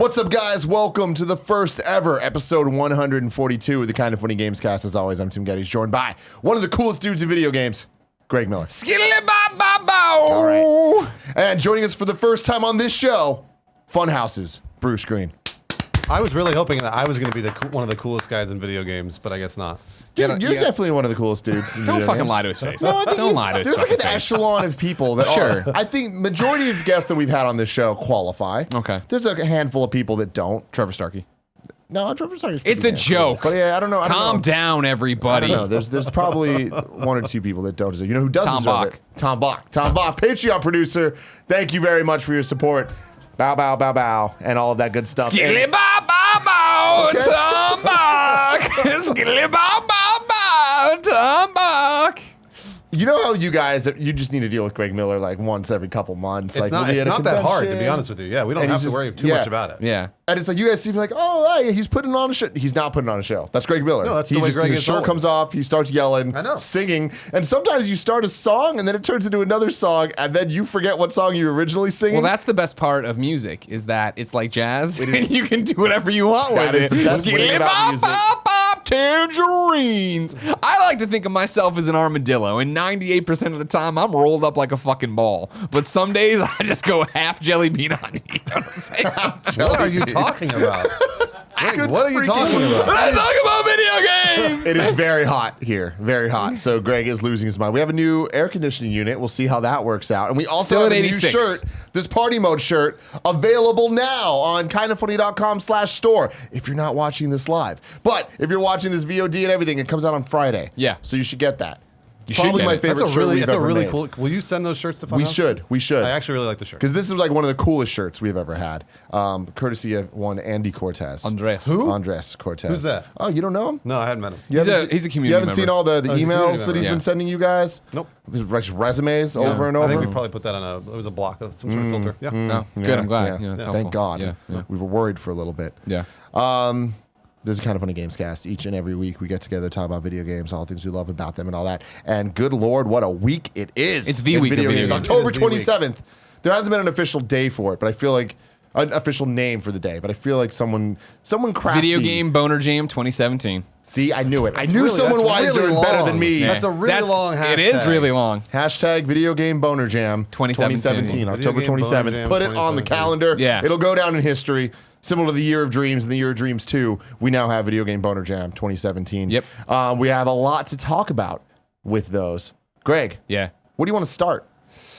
What's up, guys? Welcome to the first ever episode 142 of the Kind of Funny Gamescast. As always, I'm Tim Gettys, joined by one of the coolest dudes in video games, Greg Miller. All right. And joining us for the first time on this show, Funhouse's Bruce Greene. I was really hoping that I was going to be one of the coolest guys in video games, but I guess not. You're definitely one of the coolest dudes. Don't fucking lie to his face. No, I think don't lie to his there's like fucking an face. echelon of people that Sure. are. I think majority of guests that we've had on this show qualify. Okay. There's like a handful of people that don't. Trevor Starkey. No, Trevor Starkey's It's a joke. But yeah, I don't know. Calm down, everybody. I don't know. There's probably one or two people that don't deserve it. You know who does Tom deserve Bach. it? Tom Bach. Tom Bach, Patreon producer. Thank you very much for your support. Bow, bow, bow, bow, and all of that good stuff. Skilly bow bow bow, Okay. Tom Bach. Skilly bow bow bow, Tom Bach. You know how you guys, you just need to deal with Greg Miller like once every couple months. It's like, we'll be not at a that hard, to be convention. honest with you. Yeah, we don't And have he's to just- worry too yeah. much about it. Yeah. And it's like you guys seem like, oh, hey, he's putting on a show. He's not putting on a show. That's Greg Miller. No, that's the way Greg his is shirt always. comes off, he starts yelling, I know. singing, and sometimes you start a song and then it turns into another song, and then you forget what song you were originally singing. Well, that's the best part of music, is that it's like jazz, and you can do whatever you want That with is it. the best thing about Skilly music. bop bop, tangerines. I like to think of myself as an armadillo, and 98% of the time I'm rolled up like a fucking ball. But some days I just go half jelly bean on you. You know what I'm saying? What are you talking about? Greg, what are you talking about? Let's talk about video games. It is very hot here, very hot. So Greg is losing his mind. We have a new air conditioning unit. We'll see how that works out. And we also Still have at a new 86. shirt, this party mode shirt, available now on kindoffunny.com/store if you're not watching this live. But if you're watching this VOD and everything, it comes out on Friday. Yeah. So you should get that. You should Probably get my it. favorite That's a shirt really, we've that's a ever really made. cool. Will you send those shirts to Funhouse? We should. We should. I actually really like the shirt. Because this is like one of the coolest shirts we've ever had, courtesy of one Andy Cortez. Andres. Who? Andres Cortez. Who's that? Oh, you don't know him? No, I hadn't met him. You He's haven't a- he's a community You haven't member. seen all the Oh, he's a emails community that he's member. been sending you guys? Nope. Just resumes over and over. I think we probably put that on it was a block of some sort of filter. Yeah. No, good. I'm glad. Yeah, it's helpful. Thank God. Yeah, yeah. We were worried for a little bit. Yeah. This is Kind of Funny Gamescast. Each and every week we get together, talk about video games, all the things we love about them and all that. And good Lord, what a week it is. It's the in week of video games. October This is the week. 27th. There hasn't been an official day for it, but I feel like an official name for the day, but I feel like someone crafty. Video Game Boner Jam 2017. See, I knew it. I knew someone that's wiser really and better long. than me. That's a really long hashtag. It is really long. Hashtag Video Game Boner Jam 2017. October Video Game 27th. Boner Jam Put it on the 2017. calendar. Yeah. It'll go down in history. Similar to the Year of Dreams and the Year of Dreams 2, we now have Video Game Boner Jam 2017. Yep. We have a lot to talk about with those. Greg, Yeah. what do you want to start?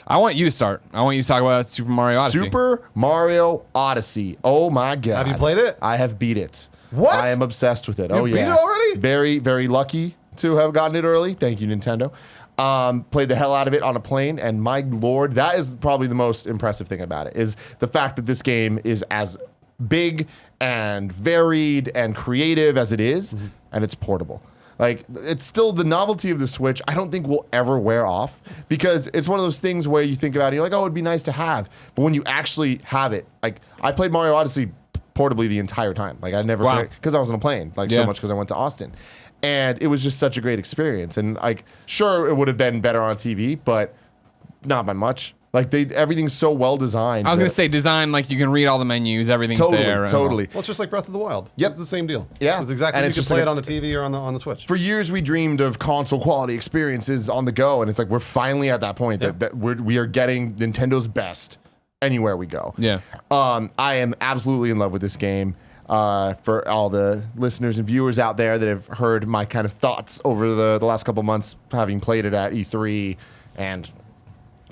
I want you to start. I want you to talk about Super Mario Odyssey. Super Mario Odyssey. Oh my God. Have you played it? I have beat it. What? I am obsessed with it. You beat it already? Very, very lucky to have gotten it early. Thank you, Nintendo. Played the hell out of it on a plane, and my Lord, that is probably the most impressive thing about it, is the fact that this game is as big and varied and creative as it is, and it's portable. Like, it's still the novelty of the Switch, I don't think will ever wear off, because it's one of those things where you think about it, and you're like, oh, it'd be nice to have. But when you actually have it, like, I played Mario Odyssey portably the entire time. Like, I never, Wow. because I was on a plane, like, so Yeah. much because I went to Austin. And it was just such a great experience. And, like, sure, it would have been better on TV, but not by much. Like, everything's so well designed. I was that- going to say design, like you can read all the menus, everything's Totally, there. and- totally. Well, it's just like Breath of the Wild. Yep. It's the same deal. Yeah. It's exactly. And You it's can just play like it on the TV or on the Switch. For years, we dreamed of console quality experiences on the go, and it's like we're finally at that point that we are getting Nintendo's best anywhere we go. Yeah. I am absolutely in love with this game. For all the listeners and viewers out there that have heard my kind of thoughts over the last couple months, having played it at E3 and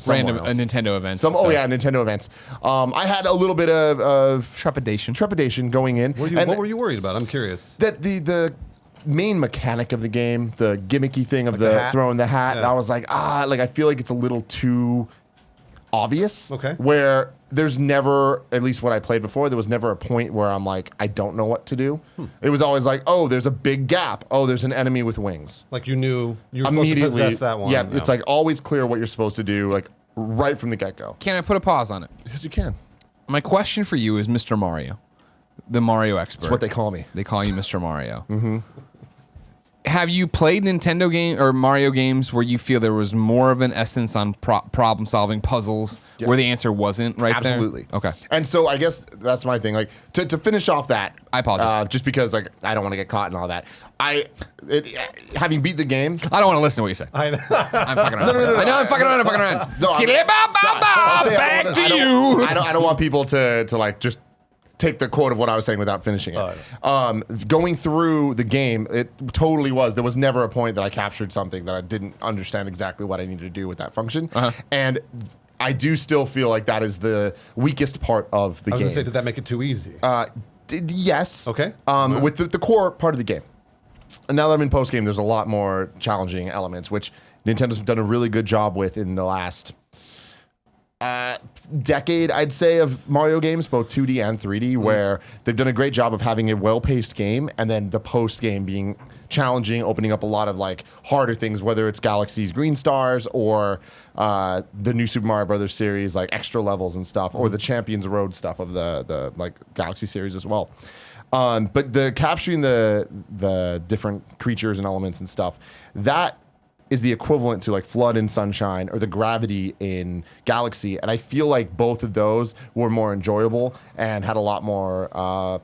Random somewhere else. Nintendo events. Nintendo events. I had a little bit of trepidation going in. What were you worried about? I'm curious. That the main mechanic of the game, the gimmicky thing of the hat? throwing the hat, Yeah. I was like, I feel like it's a little too obvious. Okay. Where there's never, at least when I played before, there was never a point where I'm like, I don't know what to do. It was always like, oh, there's a big gap. Oh, there's an enemy with wings. Like you knew you were supposed to possess that one. Yeah, it's like always clear what you're supposed to do, like right from the get-go. Can I put a pause on it? Yes, you can. My question for you is Mr. Mario, the Mario expert. That's what they call me. They call you Mr. Mario. Mm-hmm. Have you played Nintendo game or Mario games where you feel there was more of an essence on problem solving puzzles Yes. where the answer wasn't right Absolutely. there? Okay. And so I guess that's my thing. Like to finish off that, I apologize. just because like I don't want to get caught in all that. Having beat the game. I don't want to listen to what you say. I know. I'm fucking around. I know I'm fucking around. I'm fucking around. No, I'll say Back to I don't- you. I don't want people to like just take the quote of what I was saying without finishing it. Going through the game, it totally was. There was never a point that I captured something that I didn't understand exactly what I needed to do with that function. And I do still feel like that is the weakest part of the I was game. gonna say, did that make it too easy? Yes. Okay. With the core part of the game. And now that I'm in post game, there's a lot more challenging elements, which Nintendo's done a really good job with in the last decade, I'd say, of Mario games, both 2D and 3D, where they've done a great job of having a well-paced game and then the post game being challenging, opening up a lot of like harder things, whether it's Galaxy's Green Stars or the new Super Mario Brothers series, like extra levels and stuff, or the Champions Road stuff of the like Galaxy series as well. But the capturing the different creatures and elements and stuff, that is the equivalent to like Flood in Sunshine or the gravity in Galaxy. And I feel like both of those were more enjoyable and had a lot more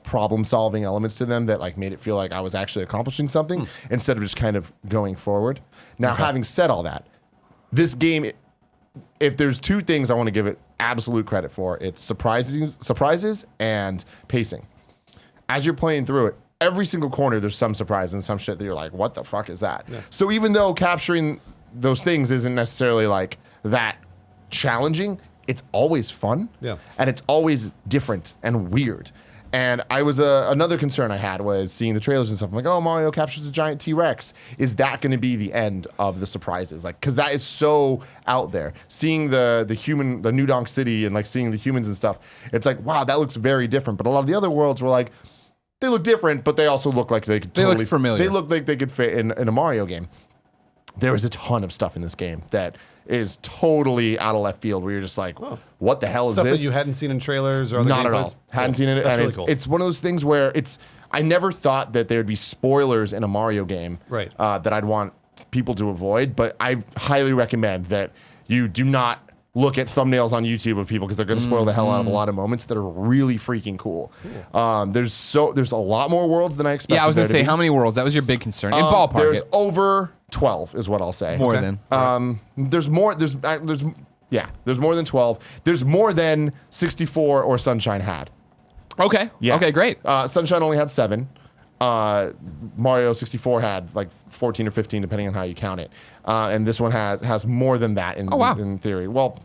problem solving elements to them that like made it feel like I was actually accomplishing something instead of just kind of going forward. Now, having said all that, this game, if there's two things I want to give it absolute credit for, it's surprises and pacing. As you're playing through it, every single corner, there's some surprise and some shit that you're like, what the fuck is that? Yeah. So even though capturing those things isn't necessarily like that challenging, it's always fun. Yeah. And it's always different and weird. And I was another concern I had was seeing the trailers and stuff. I'm like, oh, Mario captures a giant T-Rex. Is that going to be the end of the surprises? Like, because that is so out there. Seeing the New Donk City and like seeing the humans and stuff, it's like, wow, that looks very different. But a lot of the other worlds were like, they look different, but they also look like they could totally... They look familiar. They look like they could fit in a Mario game. There is a ton of stuff in this game that is totally out of left field where you're just like, what the hell is Stuff this? that you hadn't seen in trailers or other Not at gameplays? all. Hadn't seen it. That's and really it's, cool. it's one of those things where I never thought that there'd be spoilers in a Mario game Right. That I'd want people to avoid, but I highly recommend that you do not look at thumbnails on YouTube of people because they're going to spoil the hell out of a lot of moments that are really freaking cool. There's a lot more worlds than I expected. Yeah, I was going to there say, be. how many worlds? That was your big concern. In ballpark There's it. over 12 is what I'll say. More than. There's more. There's more than 12. There's more than 64 or Sunshine had. Okay. Yeah. Okay, great. Sunshine only had 7. Mario 64 had like 14 or 15, depending on how you count it. And this one has more than that in theory. Well,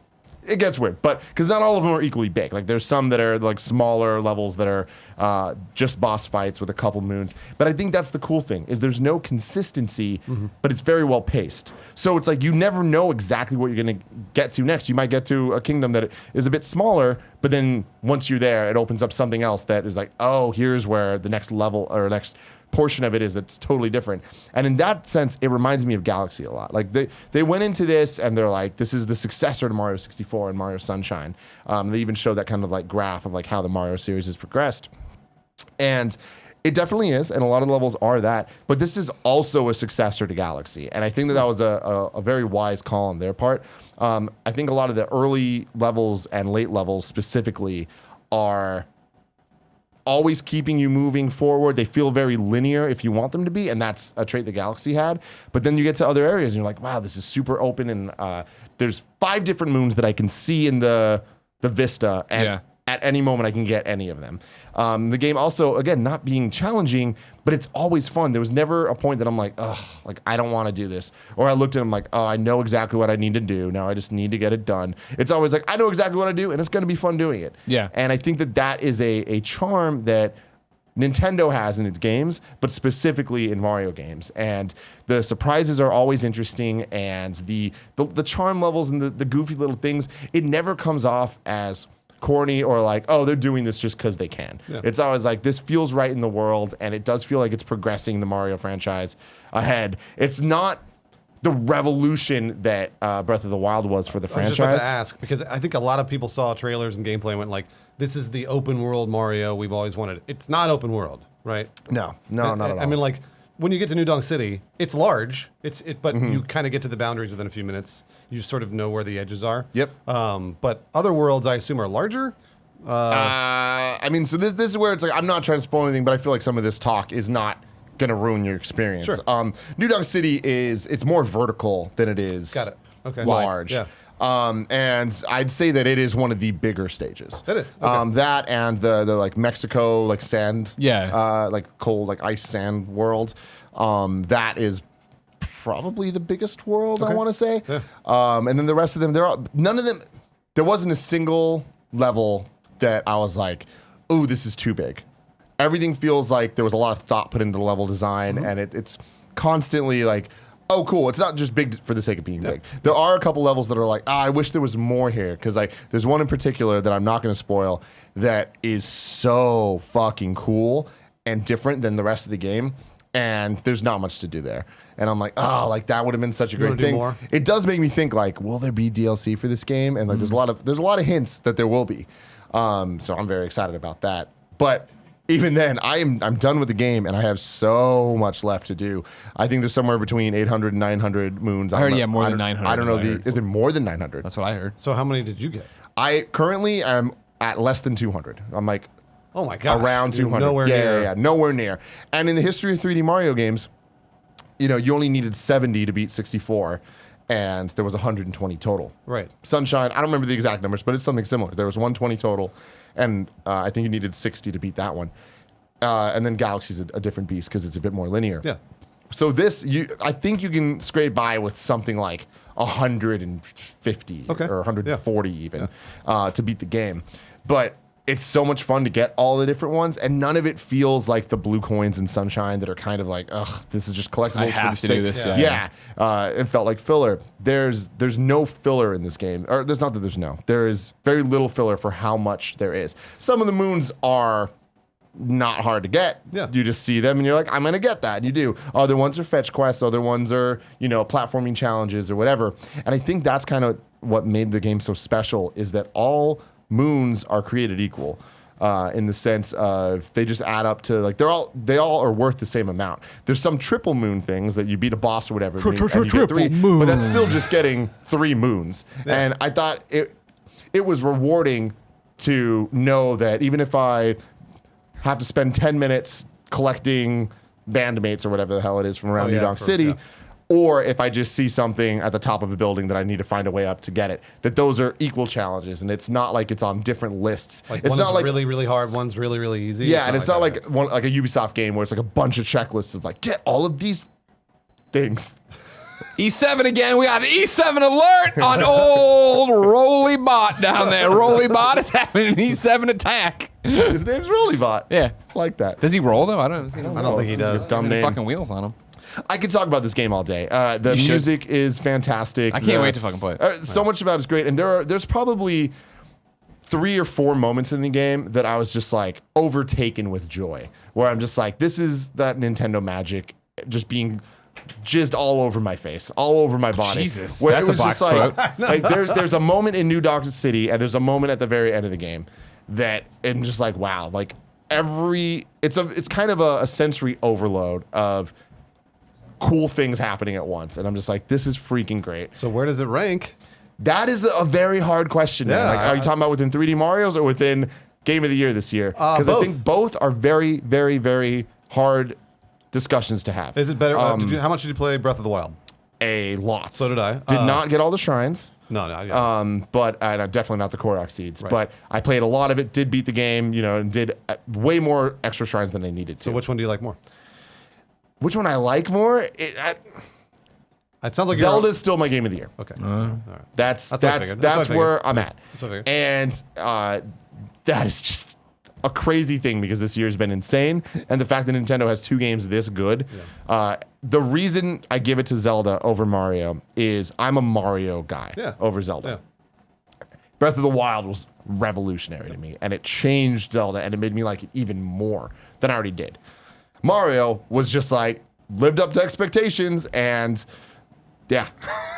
it gets weird, but because not all of them are equally big. Like there's some that are like smaller levels that are just boss fights with a couple moons. But I think that's the cool thing is there's no consistency, but it's very well paced. So it's like you never know exactly what you're going to get to next. You might get to a kingdom that is a bit smaller, but then once you're there, it opens up something else that is like, oh, here's where the next level or next portion of it is that's totally different. And in that sense, it reminds me of Galaxy a lot. Like they went into this and they're like, this is the successor to Mario 64 and Mario Sunshine. They even showed that kind of like graph of like how the Mario series has progressed. And it definitely is, and a lot of the levels are that. But this is also a successor to Galaxy, and I think that was a very wise call on their part. I think a lot of the early levels and late levels specifically are always keeping you moving forward. They feel very linear if you want them to be, and that's a trait the Galaxy had. But then you get to other areas, and you're like, wow, this is super open, and there's 5 different moons that I can see in the vista, and at any moment I can get any of them. The game also, again, not being challenging, but it's always fun. There was never a point that I'm like, ugh, like I don't want to do this. Or I looked at them like, oh, I know exactly what I need to do. Now I just need to get it done. It's always like, I know exactly what I do, and it's going to be fun doing it. Yeah. And I think that is a charm that Nintendo has in its games, but specifically in Mario games. And the surprises are always interesting, and the charm levels and the goofy little things, it never comes off as corny or like, oh, they're doing this just because they can. Yeah. It's always like, this feels right in the world, and it does feel like it's progressing the Mario franchise ahead. It's not the revolution that Breath of the Wild was for the franchise. I was just about to ask, because I think a lot of people saw trailers and gameplay and went like, this is the open world Mario we've always wanted. It's not open world, right? No, not at all. I mean, like, when you get to New Donk City, it's large. But you kind of get to the boundaries within a few minutes. You sort of know where the edges are. Yep. But other worlds, I assume, are larger. I mean, so this is where it's like I'm not trying to spoil anything, but I feel like some of this talk is not gonna ruin your experience. Sure. New Donk City it's more vertical than it is Got it. Okay. large. Yeah. And I'd say that it is one of the bigger stages. It is. Okay. That and the like Mexico like sand. Yeah. Like cold like ice sand world. That is probably the biggest world I want to say. Yeah. And then the rest of them, none of them. There wasn't a single level that I was like, "Ooh, this is too big." Everything feels like there was a lot of thought put into the level design, and it's constantly like, "Oh, cool." It's not just big for the sake of being big. There are a couple levels that are like, I wish there was more here, because like there's one in particular that I'm not going to spoil that is so fucking cool and different than the rest of the game, and there's not much to do there. And I'm like, oh, like that would have been such a great wanna do thing. more? It does make me think like, will there be DLC for this game? And like, there's a lot of hints that there will be. So I'm very excited about that. But even then, I'm done with the game, and I have so much left to do. I think there's somewhere between 800 and 900 moons. I heard, more than 900. I don't know. is what I heard. Is there more than 900? That's what I heard. So how many did you get? I currently am at less than 200. I'm like Oh my god. around 200. Nowhere near. Yeah, nowhere near. And in the history of 3D Mario games, you only needed 70 to beat 64, and there was 120 total. Right. Sunshine, I don't remember the exact numbers, but it's something similar. There was 120 total, and I think you needed 60 to beat that one. And then Galaxy's a different beast because it's a bit more linear. Yeah. So I think you can scrape by with something like 150 or 140 even to beat the game. But it's so much fun to get all the different ones, and none of it feels like the blue coins in Sunshine that are kind of like, ugh, this is just collectibles. I for have the to sake. do this. Yeah. It felt like filler. There's no filler in this game, or there's not that there's no. There is very little filler for how much there is. Some of the moons are not hard to get. Yeah. You just see them and you're like, I'm gonna get that. And you do. Other ones are fetch quests, other ones are, platforming challenges or whatever. And I think that's kind of what made the game so special, is that all moons are created equal. In the sense of they just add up to like they all are worth the same amount. There's some triple moon things that you beat a boss or whatever, and you get 3, but that's still just getting 3 moons. Yeah. And I thought it was rewarding to know that even if I have to spend 10 minutes collecting bandmates or whatever the hell it is from around New Donk City, or if I just see something at the top of a building that I need to find a way up to get it, that those are equal challenges, and it's not like it's on different lists. Like it's one's not like really, really hard, one's really, really easy. Yeah, and it's not like a Ubisoft game where it's like a bunch of checklists of like, get all of these things. E7 again. We got an E7 alert on old Rolly Bot down there. Rolly Bot is having an E7 attack. His name's Rollybot. Yeah. I like that. Does he roll though? I don't think he does. Dumb name. Fucking wheels on him. I could talk about this game all day. The music is fantastic. I can't wait to fucking play it. So much about it is great, and there's probably 3 or 4 moments in the game that I was just like overtaken with joy, where I'm just like, this is that Nintendo magic just being jizzed all over my face, all over my body. Jesus, where that's it was a box just like there's a moment in New Donk City, and there's a moment at the very end of the game that I'm just like, wow, like it's kind of a sensory overload of cool things happening at once, and I'm just like, this is freaking great. So where does it rank? That is a very hard question, man. Yeah, Like, are you talking about within 3D Marios or within Game of the Year this year? Because I think both are very, very, very hard discussions to have. Is it better? How much did you play Breath of the Wild? A lot. So did I. Did not get all the shrines. No. Yeah. But definitely not the Korok seeds. Right. But I played a lot of it. Did beat the game. And did way more extra shrines than I needed to. So which one do you like more? Which one I like more? It sounds like Zelda's still my Game of the Year. Okay. All right. That's what I figured. where I'm at. That's what I figured. And that is just a crazy thing because this year's been insane. And the fact that Nintendo has 2 games this good. Yeah. The reason I give it to Zelda over Mario is I'm a Mario guy over Zelda. Yeah. Breath of the Wild was revolutionary to me, and it changed Zelda, and it made me like it even more than I already did. Mario was just like lived up to expectations, and Yeah.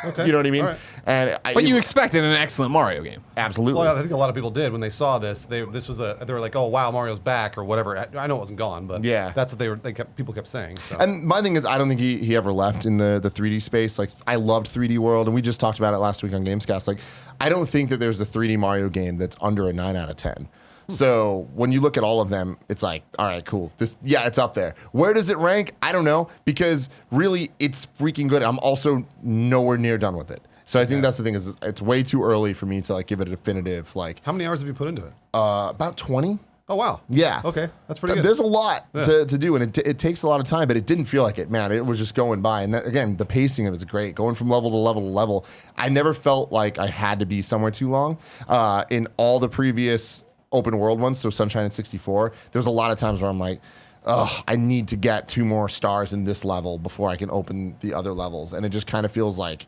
Okay. You know what I mean? All right. And But you expected an excellent Mario game. absolutely. Well, I think a lot of people did when they saw this. They were like, "Oh wow, Mario's back" or whatever. I know it wasn't gone, but Yeah. that's what people kept saying. So. And my thing is, I don't think he ever left in the 3D space. Like, I loved 3D World, and we just talked about it last week on Gamescast. Like, I don't think that there's a 3D Mario game that's under a 9 out of 10. So when you look at all of them, it's like, all right, cool. It's up there. Where does it rank? I don't know, because really, it's freaking good. I'm also nowhere near done with it. So I think that's the thing, is it's way too early for me to like give it a definitive like. How many hours have you put into it? About 20. Oh wow. Yeah. Okay, that's pretty good. There's a lot to do, and it takes a lot of time, but it didn't feel like it. Man, it was just going by. And that, again, the pacing of it's great. Going from level to level to level. I never felt like I had to be somewhere too long. In all the previous open world ones, so Sunshine and 64, there's a lot of times where I'm like, oh, I need to get 2 more stars in this level before I can open the other levels. And it just kind of feels like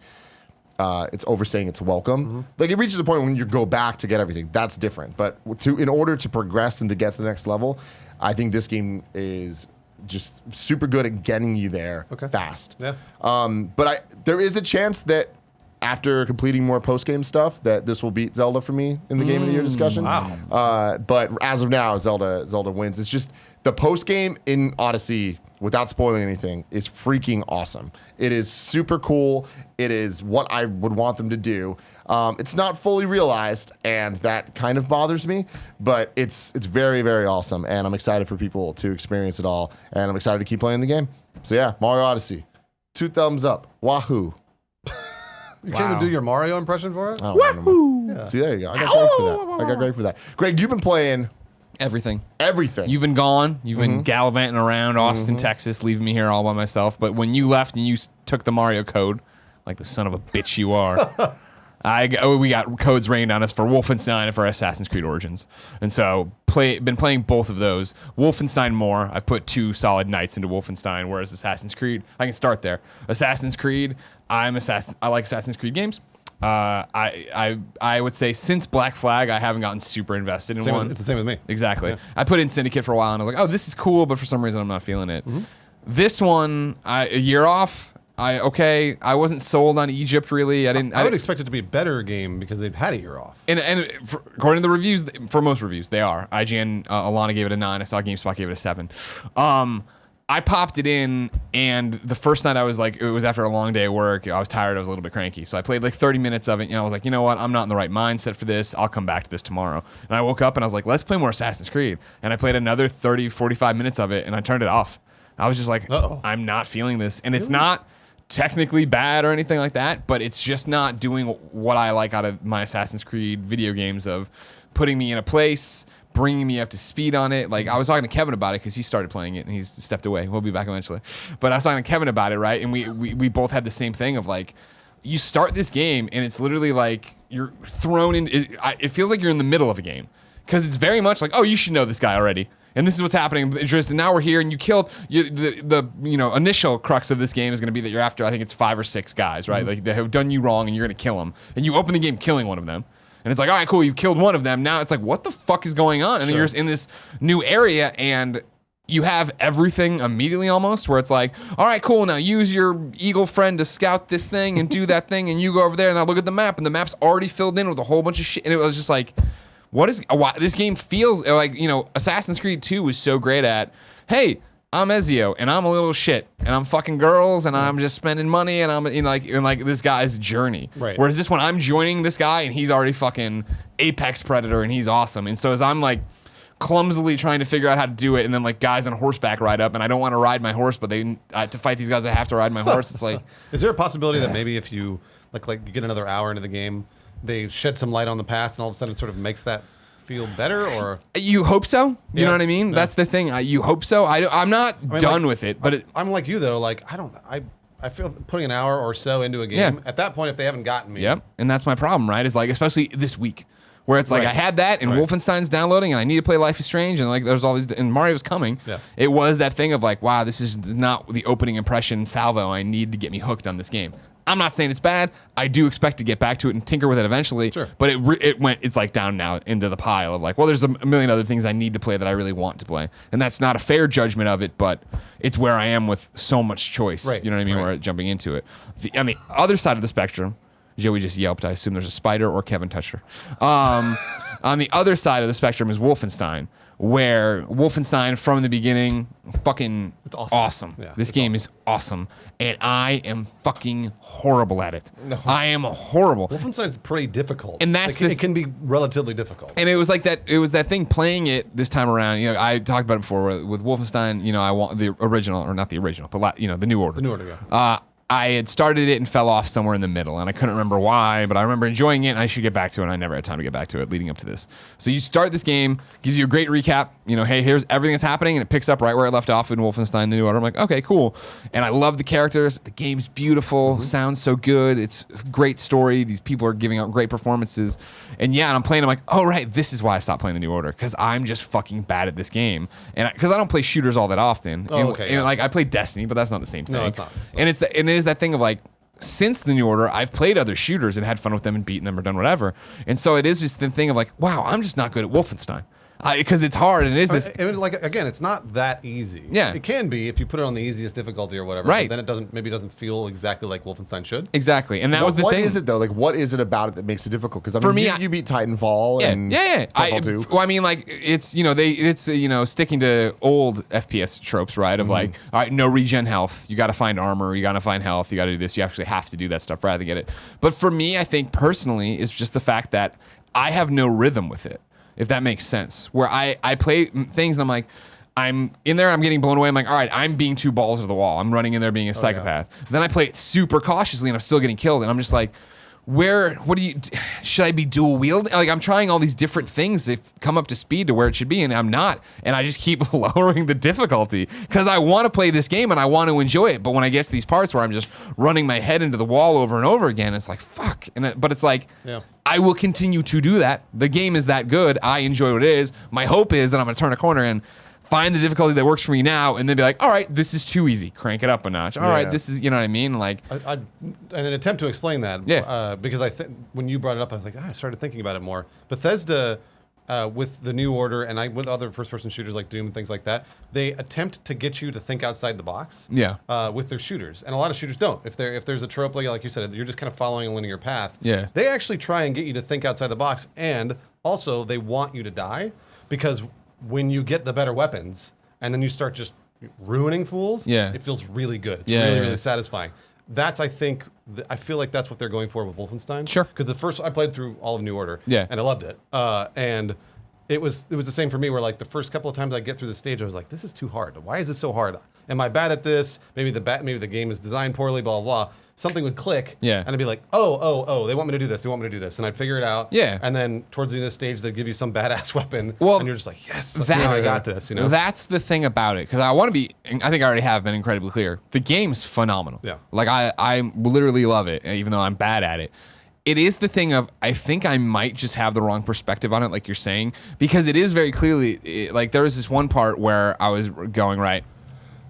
it's overstaying its welcome. Mm-hmm. Like, it reaches a point when you go back to get everything. That's different. But in order to progress and to get to the next level, I think this game is just super good at getting you there fast. Yeah. But there is a chance that after completing more post-game stuff, that this will beat Zelda for me in the Game of the Year discussion. Wow. But as of now, Zelda wins. It's just the post-game in Odyssey, without spoiling anything, is freaking awesome. It is super cool. It is what I would want them to do. It's not fully realized, and that kind of bothers me, but it's very, very awesome, and I'm excited for people to experience it all, and I'm excited to keep playing the game. So yeah, Mario Odyssey. 2 thumbs up. Wahoo. You can't even do your Mario impression for it? Wahoo! Yeah. See, there you go. I got Greg for that. Greg, you've been playing Everything. everything. You've been gone. You've been gallivanting around Austin, Texas, leaving me here all by myself. But when you left and you took the Mario code, like the son of a bitch you are, we got codes rained on us for Wolfenstein and for Assassin's Creed Origins. And so been playing both of those. Wolfenstein more. I've put 2 solid nights into Wolfenstein, whereas Assassin's Creed, I can start there. Assassin's Creed, I like Assassin's Creed games. I would say since Black Flag, I haven't gotten super invested in one. It's the same with me. Exactly. Yeah. I put in Syndicate for a while and I was like, oh, this is cool, but for some reason I'm not feeling it. This one, a year off. I wasn't sold on Egypt really. I would expect it to be a better game because they've had a year off. And according to the reviews, for most reviews, they are. IGN, Alana gave it a 9. I saw GameSpot gave it a 7. I popped it in, and the first night I was like, it was after a long day of work. I was tired. I was a little bit cranky. So I played like 30 minutes of it, and I was like, you know what? I'm not in the right mindset for this. I'll come back to this tomorrow. And I woke up, and I was like, let's play more Assassin's Creed. And I played another 30, 45 minutes of it, and I turned it off. I was just like, I'm not feeling this. And it's not technically bad or anything like that, but it's just not doing what I like out of my Assassin's Creed video games of putting me in a place, bringing me up to speed on it. Like, I was talking to Kevin about it because he started playing it and he's stepped away. We'll be back eventually. But I was talking to Kevin about it, right? And we both had the same thing of like, you start this game and it's literally like you're thrown in. It feels like you're in the middle of a game because it's very much like, oh, you should know this guy already. And this is what's happening. Just now we're here, and you killed the initial crux of this game is going to be that you're after, I think it's 5 or 6 guys, right? Like, they have done you wrong, and you're going to kill them. And you open the game killing one of them. And it's like, all right, cool, you've killed one of them. Now it's like, what the fuck is going on? And then you're just in this new area, and you have everything immediately almost, where it's like, all right, cool, now use your eagle friend to scout this thing and do that thing, and you go over there, and I look at the map, and the map's already filled in with a whole bunch of shit. And it was just like, this game feels like, Assassin's Creed 2 was so great at, hey, I'm Ezio and I'm a little shit and I'm fucking girls and I'm just spending money and I'm in like this guy's journey. Right. Whereas this one, I'm joining this guy and he's already fucking apex predator and he's awesome. And so as I'm like clumsily trying to figure out how to do it, and then like guys on horseback ride up, and I don't want to ride my horse, but to fight these guys I have to ride my horse. It's like, is there a possibility that maybe if you like you get another hour into the game, they shed some light on the past, and all of a sudden it sort of makes that feel better? Or you hope so? You know what I mean? Yeah. That's the thing. You hope so. I'm not done with it, but I'm like you though. Like I feel putting an hour or so into a game at that point, if they haven't gotten me. Yep. And that's my problem, right? Is like, especially this week, where it's like I had that and Wolfenstein's downloading and I need to play Life is Strange and like there's all these, and Mario's coming. Yeah. It was that thing of like, wow, this is not the opening impression salvo I need to get me hooked on this game. I'm not saying it's bad. I do expect to get back to it and tinker with it eventually. Sure. But it's like down now into the pile of like, well, there's a million other things I need to play that I really want to play. And that's not a fair judgment of it, but it's where I am with so much choice. Right. You know what I mean? Right. Where jumping into it. On the other side of the spectrum, Joey just yelped. I assume there's a spider or Kevin touched her. On the other side of the spectrum is Wolfenstein, where Wolfenstein from the beginning, it's awesome. Yeah, this game is awesome, and I am fucking horrible at it. No. I am horrible. Wolfenstein's pretty difficult, and that's it can be relatively difficult. And it was like that. It was that thing playing it this time around. You know, I talked about it before with Wolfenstein. You know, I want the original, or not the original, but the New Order. The New Order, yeah. I had started it and fell off somewhere in the middle, and I couldn't remember why, but I remember enjoying it, and I should get back to it, and I never had time to get back to it leading up to this. So you start this game, gives you a great recap, hey, here's everything that's happening, and it picks up right where it left off in Wolfenstein The New Order. I'm like, okay, cool. And I love the characters. The game's beautiful, sounds so good. It's a great story. These people are giving out great performances. And I'm playing, I'm like, oh, right, this is why I stopped playing The New Order, because I'm just fucking bad at this game. And because I don't play shooters all that often. Oh, okay. And I play Destiny, but that's not the same thing. No, it's not. And it is that thing of like, since The New Order, I've played other shooters and had fun with them and beaten them or done whatever. And so it is just the thing of like, wow, I'm just not good at Wolfenstein. Because it's hard and it is this. Again, it's not that easy. Yeah. It can be if you put it on the easiest difficulty or whatever. Right. But then it doesn't feel exactly like Wolfenstein should. Exactly. And that was the thing. What is it though? Like, what is it about it that makes it difficult? Because For me, you beat Titanfall and Titanfall 2. Well, I mean, like it's sticking to old FPS tropes, right? Of like, all right, no regen health. You got to find armor. You got to find health. You got to do this. You actually have to do that stuff rather than get it. But for me, I think personally, it's just the fact that I have no rhythm with it. If that makes sense, where I play things and I'm like, I'm in there, I'm getting blown away. I'm like, all right, I'm being two balls to the wall. I'm running in there being a psychopath. Yeah. Then I play it super cautiously and I'm still getting killed. And I'm just like, should I be dual wielding? Like I'm trying all these different things that come up to speed to where it should be and I'm not. And I just keep lowering the difficulty because I want to play this game and I want to enjoy it. But when I get to these parts where I'm just running my head into the wall over and over again, it's like, fuck. But it's like, I will continue to do that. The game is that good. I enjoy what it is. My hope is that I'm going to turn a corner and find the difficulty that works for me now and then be like, all right, this is too easy. Crank it up a notch. All right, this is, you know what I mean? Like, in an attempt to explain that, because when you brought it up, I was like, I started thinking about it more. Bethesda, with the New Order and with other first-person shooters like Doom and things like that, they attempt to get you to think outside the box. With their shooters, and a lot of shooters don't. If there's a trope like you said, you're just kind of following a linear path. Yeah. They actually try and get you to think outside the box, and also they want you to die because when you get the better weapons and then you start just ruining fools, it feels really good. It's really satisfying. That's, I think, I feel like that's what they're going for with Wolfenstein. Sure. Because I played through all of New Order. Yeah. And I loved it. And it was the same for me where like the first couple of times I get through the stage, I was like, this is too hard. Why is this so hard? Am I bad at this? Maybe the game is designed poorly, blah, blah, blah. Something would click. Yeah. And I'd be like, oh, they want me to do this. They want me to do this. And I'd figure it out. Yeah. And then towards the end of the stage, they'd give you some badass weepon. Well, and you're just like, yes, I got this. That's the thing about it. Because I think I already have been incredibly clear. The game's phenomenal. Yeah. Like I literally love it, even though I'm bad at it. It is the thing of, I think I might just have the wrong perspective on it, like you're saying, because it is very clearly, like there was this one part where I was going, right,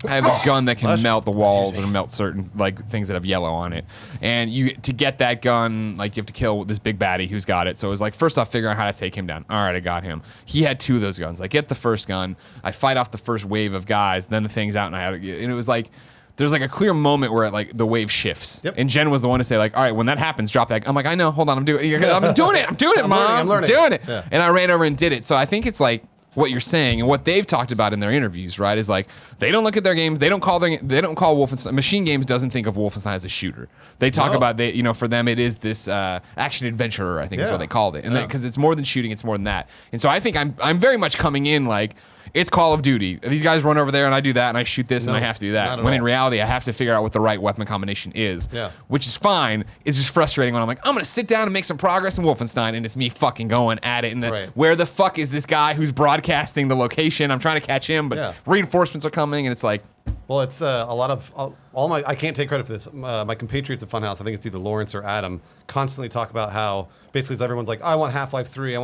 I have a gun that can melt the walls or melt certain like things that have yellow on it. And to get that gun, like you have to kill this big baddie who's got it. So it was like, first off, figure out how to take him down. All right, I got him. He had two of those guns. I get the first gun, I fight off the first wave of guys, then the thing's out and it was like, there's like a clear moment where like the wave shifts. Yep. And Jen was the one to say like, all right, when that happens, drop that. I'm like, I know, hold on, I'm doing it, Mom. I'm doing it. Yeah. And I ran over and did it. So I think it's like what you're saying and what they've talked about in their interviews, right? Is like they don't look at their games, they don't call Wolfenstein. Machine Games doesn't think of Wolfenstein as a shooter. They talk about for them it is this action adventure, I think is what they called it, and because it's more than shooting, it's more than that. And so I think I'm very much coming in like, it's Call of Duty. These guys run over there and I do that and I shoot this and I have to do that. When in reality, I have to figure out what the right weapon combination is, which is fine. It's just frustrating when I'm like, I'm going to sit down and make some progress in Wolfenstein and it's me fucking going at it. And where the fuck is this guy who's broadcasting the location? I'm trying to catch him, but reinforcements are coming and it's like, well, it's a lot of I can't take credit for this. My compatriots at Funhouse, I think it's either Lawrence or Adam, constantly talk about how basically everyone's like, I want Half-Life 3,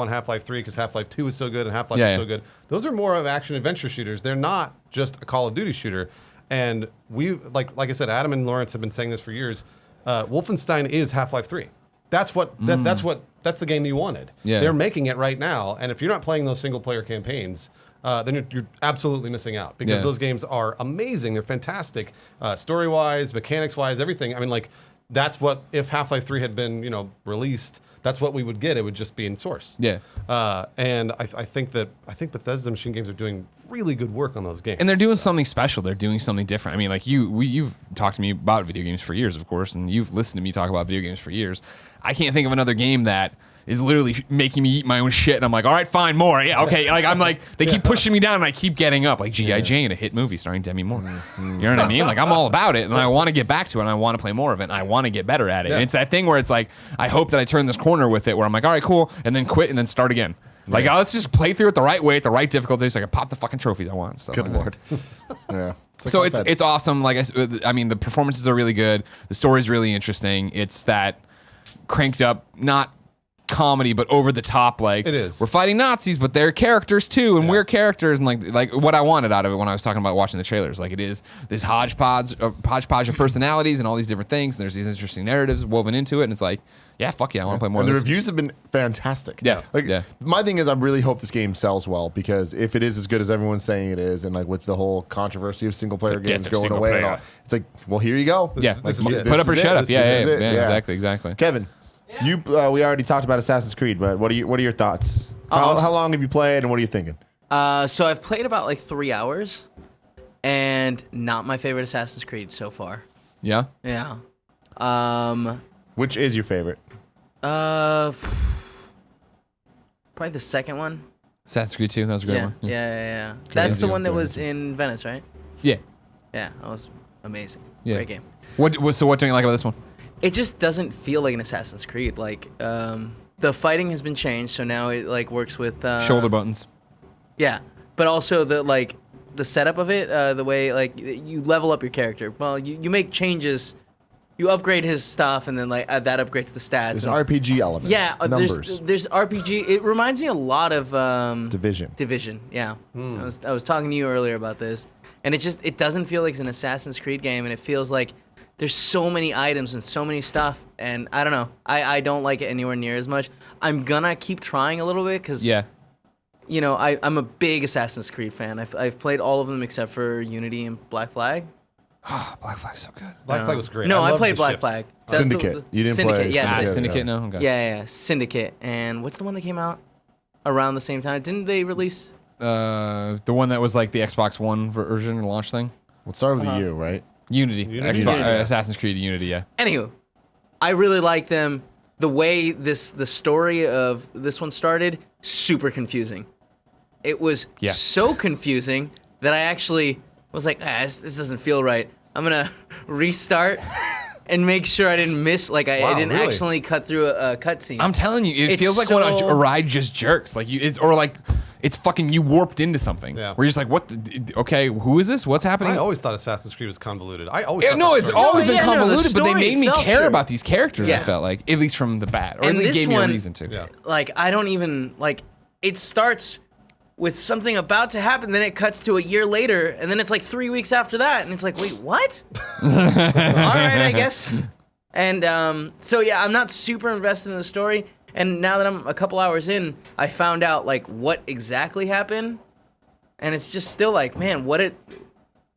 because Half-Life 2 is so good and Half-Life is so good. Those are more of action adventure shooters. They're not just a Call of Duty shooter. And we like I said, Adam and Lawrence have been saying this for years. Wolfenstein Is Half-Life 3. That's the game you wanted. Yeah. They're making it right now, and if you're not playing those single-player campaigns, then you're absolutely missing out because those games are amazing. They're fantastic, story-wise, mechanics-wise, everything. I mean, like that's what if Half-Life 3 had been released, that's what we would get. It would just be in source. Yeah. And I think Bethesda Machine Games are doing really good work on those games. And they're doing something special. They're doing something different. I mean, like you've talked to me about video games for years, of course, and you've listened to me talk about video games for years. I can't think of another game that is literally making me eat my own shit, and I'm like, all right, fine, more. Yeah, okay. Like I'm like, they keep pushing me down, and I keep getting up. Like G.I. Jane, a hit movie starring Demi Moore. You know what I mean? Like I'm all about it, and I want to get back to it, and I want to play more of it, and I want to get better at it. And it's that thing where it's like, I hope that I turn this corner with it, where I'm like, all right, cool, and then quit, and then start again. Like let's just play through it the right way, at the right difficulty, so I can pop the fucking trophies I want. Stuff Good like lord. That. Yeah. So it's awesome. Like I mean, the performances are really good. The story's really interesting. It's that cranked up, not comedy, but over the top. Like it is. We're fighting Nazis, but they're characters too, and we're characters, and like what I wanted out of it when I was talking about watching the trailers. Like it is this hodgepodge of personalities and all these different things. And there's these interesting narratives woven into it, and it's like, yeah, fuck yeah, I want to play more. And of the this. reviews have been fantastic. Yeah. My thing is, I really hope this game sells well, because if it is as good as everyone's saying it is, and like with the whole controversy of single player games going away, and all, it's like, well, here you go. This is it. Put up or shut up. Yeah, Yeah. exactly. Kevin, we already talked about Assassin's Creed, but what are your thoughts? How long have you played, and what are you thinking? So I've played about like 3 hours, and not my favorite Assassin's Creed so far. Yeah. Yeah. Which is your favorite? Probably the second one. Assassin's Creed 2, that was a great one. Yeah. That's the one that was in Venice, right? Yeah. Yeah, that was amazing. Yeah. Great game. What don't you like about this one? It just doesn't feel like an Assassin's Creed. Like, the fighting has been changed, so now it like works with Shoulder buttons. Yeah, but also the setup of it, the way like you level up your character. Well, you make changes, you upgrade his stuff, and then like that upgrades the stats. There's RPG elements. Yeah, numbers. there's RPG. It reminds me a lot of Division. Division, yeah. I was talking to you earlier about this, and it doesn't feel like it's an Assassin's Creed game, and it feels like there's so many items and so many stuff, and I don't know. I don't like it anywhere near as much. I'm gonna keep trying a little bit because I'm a big Assassin's Creed fan. I've played all of them except for Unity and Black Flag. Oh, Black Flag's so good. Black Flag was great. No, I loved played the Black ships. Flag. Syndicate. You didn't Syndicate, play yeah, Syndicate? No? Okay. Yeah, Syndicate. And what's the one that came out around the same time? Didn't they release? The one that was like the Xbox One version or launch thing? We'll start with you, right? Unity. Unity. Assassin's Creed Unity, yeah. Anywho, I really like them. The way the story of this one started, super confusing. It was so confusing that I actually was like, this doesn't feel right. I'm gonna restart and make sure I didn't miss, like I didn't really? accidentally cut through a cutscene. I'm telling you, it It's feels like when so- a ride just jerks. Like it's fucking you warped into something. Yeah. Where you're just like, what? Okay, who is this? What's happening? I always thought Assassin's Creed was convoluted. I always Yeah, thought no, that it's story- always been yeah, no, the convoluted, but they story made me itself, care sure. about these characters. I Yeah. felt like, at least from the bat, or at And least this gave me a one- reason to. Yeah. Like, I don't even, like, it starts with something about to happen, then it cuts to a year later, and then it's like 3 weeks after that, and it's like, wait, what? All right, I guess. And so, yeah, I'm not super invested in the story, and now that I'm a couple hours in, I found out, like, what exactly happened, and it's just still like, man, what a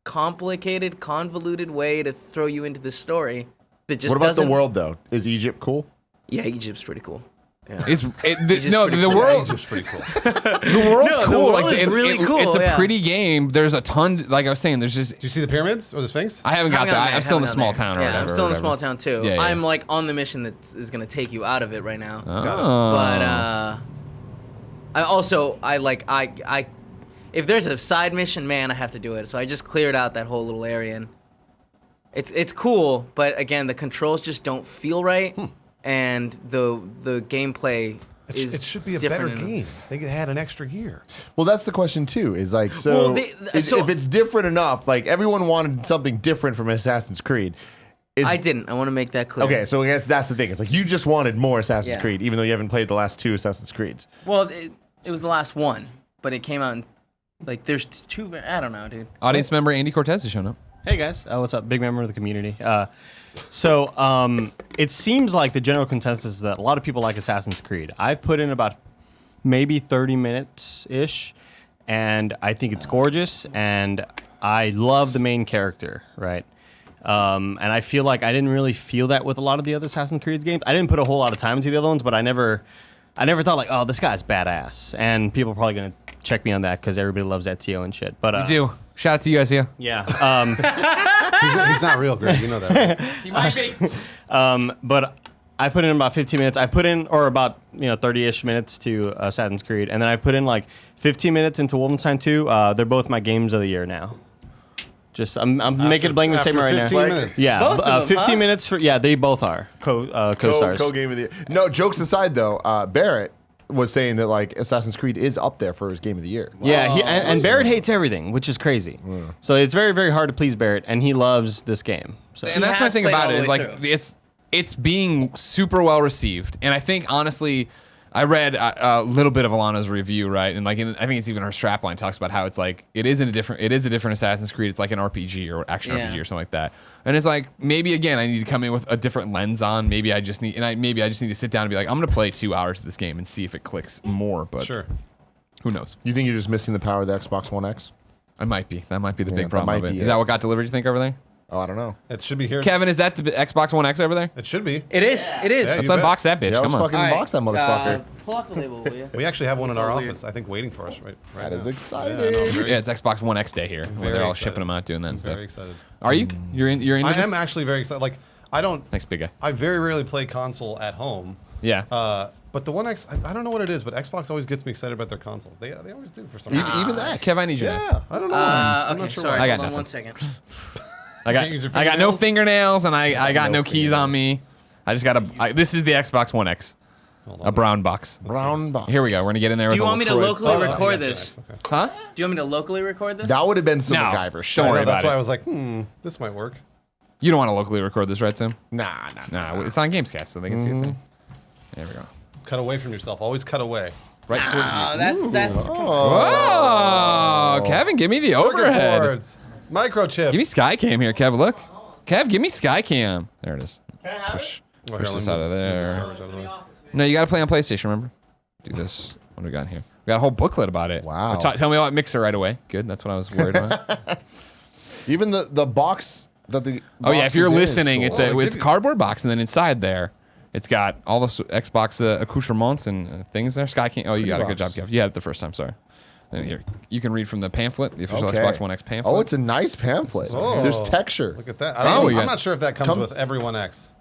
complicated, convoluted way to throw you into this story that just What about the doesn't... world, though? Is Egypt cool? Yeah, Egypt's pretty cool. Yeah. The world. Egypt's pretty cool. The world's No, the cool. world is really cool, It's a yeah. pretty game. There's a ton. Like I was saying, there's just. Did you see the pyramids or the Sphinx? I haven't got Haven't gone that. there, I'm still in the haven't small gone town or there. whatever. Yeah, I'm still in the whatever. small town too. Yeah, yeah. I'm like on the mission that is gonna take you out of it right now. Oh. But if there's a side mission, man, I have to do it. So I just cleared out that whole little area, and it's cool. But again, the controls just don't feel right, and the gameplay is It should be a different better game. They could add an extra year. Well, that's the question too. Is like, so, Well, if it's different enough, like everyone wanted something different from Assassin's Creed. I didn't. I want to make that clear. Okay, so I guess that's the thing. It's like you just wanted more Assassin's Yeah. Creed, even though you haven't played the last two Assassin's Creeds. Well, it was the last one, but it came out in, like, there's two. I don't know, dude. Audience member Andy Cortez has shown up. Hey guys, what's up? Big member of the community. So it seems like the general consensus is that a lot of people like Assassin's Creed. I've put in about maybe 30 minutes ish, and I think it's gorgeous, and I love the main character, right? And I feel like I didn't really feel that with a lot of the other Assassin's Creed games. I didn't put a whole lot of time into the other ones, but I never thought like, oh, this guy's badass, and people are probably gonna check me on that because everybody loves Ezio and shit. But We do. Shout out to you, Ezio. yeah. He's not real, Greg. You know that. Right? He might be. But I put in about 15 minutes. I put in, or about 30-ish minutes to Assassin's Creed, and then I've put in like 15 minutes into Wolfenstein 2. They're both my games of the year now. Just I'm making a blanket statement right now. 15 minutes. Yeah, Both of them, 15 huh? minutes for they both are co-stars. Co-game of the year. No, jokes aside though, Barrett was saying that like Assassin's Creed is up there for his game of the year. Yeah, and Barrett hates everything, which is crazy. So it's very, very hard to please Barrett, and he loves this game. So And that's my has thing played about all it the is way like through. it's being super well received, and I think honestly, I read a little bit of Alana's review, right, and like I think it's even her strapline talks about how it's like it is a different Assassin's Creed. It's like an RPG or action Yeah. RPG or something like that, and it's like maybe again I need to come in with a different lens on. Maybe I just need to sit down and be like I'm gonna play 2 hours of this game and see if it clicks more. But Sure. who knows? You think you're just missing the power of the Xbox One X? I might be. That might be the Yeah, big that problem might of it. be Is it. that what got delivered? You think over there? Oh, I don't know. It should be here. Kevin, is that the Xbox One X over there? It should be. It is. It is. Yeah, Let's you bet. unbox that bitch. Yeah, let's Come on. fucking unbox that motherfucker. Pull off the label, will you? We actually have one in our It's all weird. office, I think, waiting for us right That now. is exciting. Yeah, no, I'm very- Yeah, it's Xbox One X Day here. Where they're all excited. shipping them out, doing that and stuff. Very excited. Are you? You're into I this? am actually very excited. Like, I don't. Thanks, big guy. I very rarely play console at home. Yeah. But the One X, I don't know what it is, but Xbox always gets me excited about their consoles. They always do for some Even, reason. even that. Kev, I need you. now. Yeah, I don't know. I'm Okay, not sure sorry. I got Hold on nothing. 1 second. I can't use your got no fingernails? fingernails and I got no keys fingernails. on me. I just got this is the Xbox One X, a brown box. Brown box. Here we go. We're gonna get in there. Do with you a want me to LaCroix. locally Oh, record gotcha. this? Okay. Huh? Do you want me to locally record this? That would have been some No. MacGyver shit. Don't worry That's about why it. I was like, this might work. You don't want to locally record this, right, Tim? Nah. Nah, it's on Gamescast, so they can see it. There. There we go. Cut away from yourself. Always cut away. Right towards you. Oh, that's. Oh, Kevin, give me the Circuit overhead. boards. Microchips. Give me Skycam here, Kev. Look. Kev, give me Skycam. There it is. Push, Oh, push here, this let out me of move this there. garbage out of the way. No, you got to play on PlayStation, remember? Do this. What do we got here? We got a whole booklet about it. Wow. Tell me about Mixer right away. Good. That's what I was worried about. Even the box that the Oh, yeah. box If you're is in is listening, cool. it's a cardboard box, and then inside there, it's got all the Xbox accoutrements and things there. Skycam. Oh, you got a good job, box. Kev. You had it the first time. Sorry. Then here, you can read from the pamphlet, the official Okay. Xbox One X pamphlet. Oh, it's a nice pamphlet. Oh. There's texture. Look at that. Oh, I'm yeah. not sure if that comes with every One X.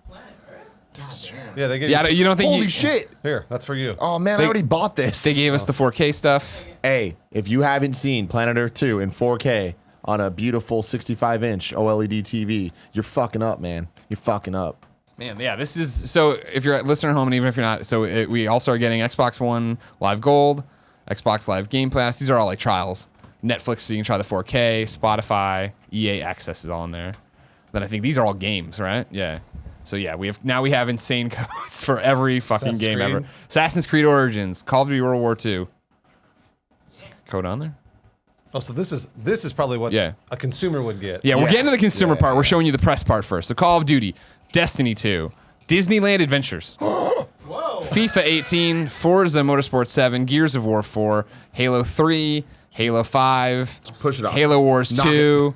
Yeah, they gave Yeah, you don't think Holy you, shit. Here, that's for you. Oh man, They- I already bought this. They gave us the 4K stuff. Hey, if you haven't seen Planet Earth 2 in 4K on a beautiful 65-inch OLED TV, you're fucking up, man. You're fucking up. Man, yeah, this is so. If you're a listener at home, and even if you're not, we all started getting Xbox One Live Gold, Xbox Live Game Pass. These are all like trials. Netflix, so you can try the 4K, Spotify, EA Access is all in there. Then I think these are all games, right? Yeah. So yeah, we have insane codes for every fucking Assassin's game Creed. ever. Assassin's Creed Origins, Call of Duty World War II. Is code on there? Oh, so this is probably what Yeah. a consumer would get. Yeah, we're Yeah. getting to the consumer Yeah. part. We're showing you the press part first. So Call of Duty, Destiny 2, Disneyland Adventures, FIFA 18, Forza Motorsport 7, Gears of War 4, Halo 3, Halo 5, push it up. Halo Wars Knock 2,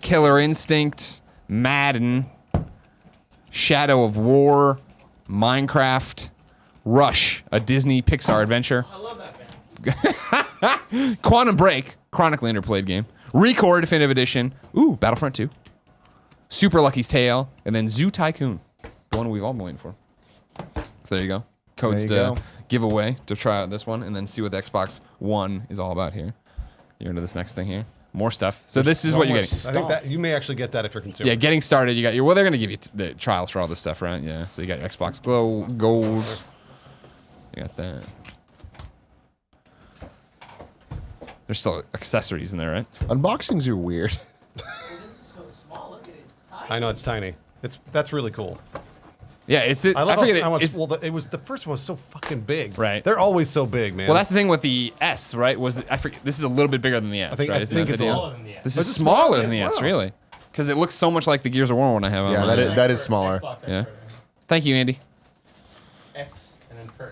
Killer Instinct, Madden, Shadow of War, Minecraft, Rush, a Disney Pixar adventure. I love that game. Quantum Break, chronically underplayed game. Record Definitive Edition. Ooh, Battlefront 2. Super Lucky's Tale, and then Zoo Tycoon, the one we've all been waiting for. So there you go. Codes There you to go. give away to try out this one, and then see what the Xbox One is all about here. You're into this next thing here. More stuff. So this is what you're getting. I think that you may actually get that if you're a consumer. Yeah, getting started. You got your. Well, they're gonna give you the trials for all this stuff, right? Yeah. So you got your Xbox Gold. You got that. There's still accessories in there, right? Unboxings are weird. I know it's tiny. That's really cool. Yeah, it's. I love forget how much. it's- Well, it was the first one was so fucking big. Right. They're always so big, man. well, that's the thing with the S, right? I forget. This is a little bit bigger than the S, think- right? I Isn't think that the it's deal? smaller than the S. This Is is it smaller? smaller than the S, Wow. really. Because it looks so much like the Gears of War one I have on Yeah, mine. that is smaller. Yeah. Thank you, Andy. X and then per.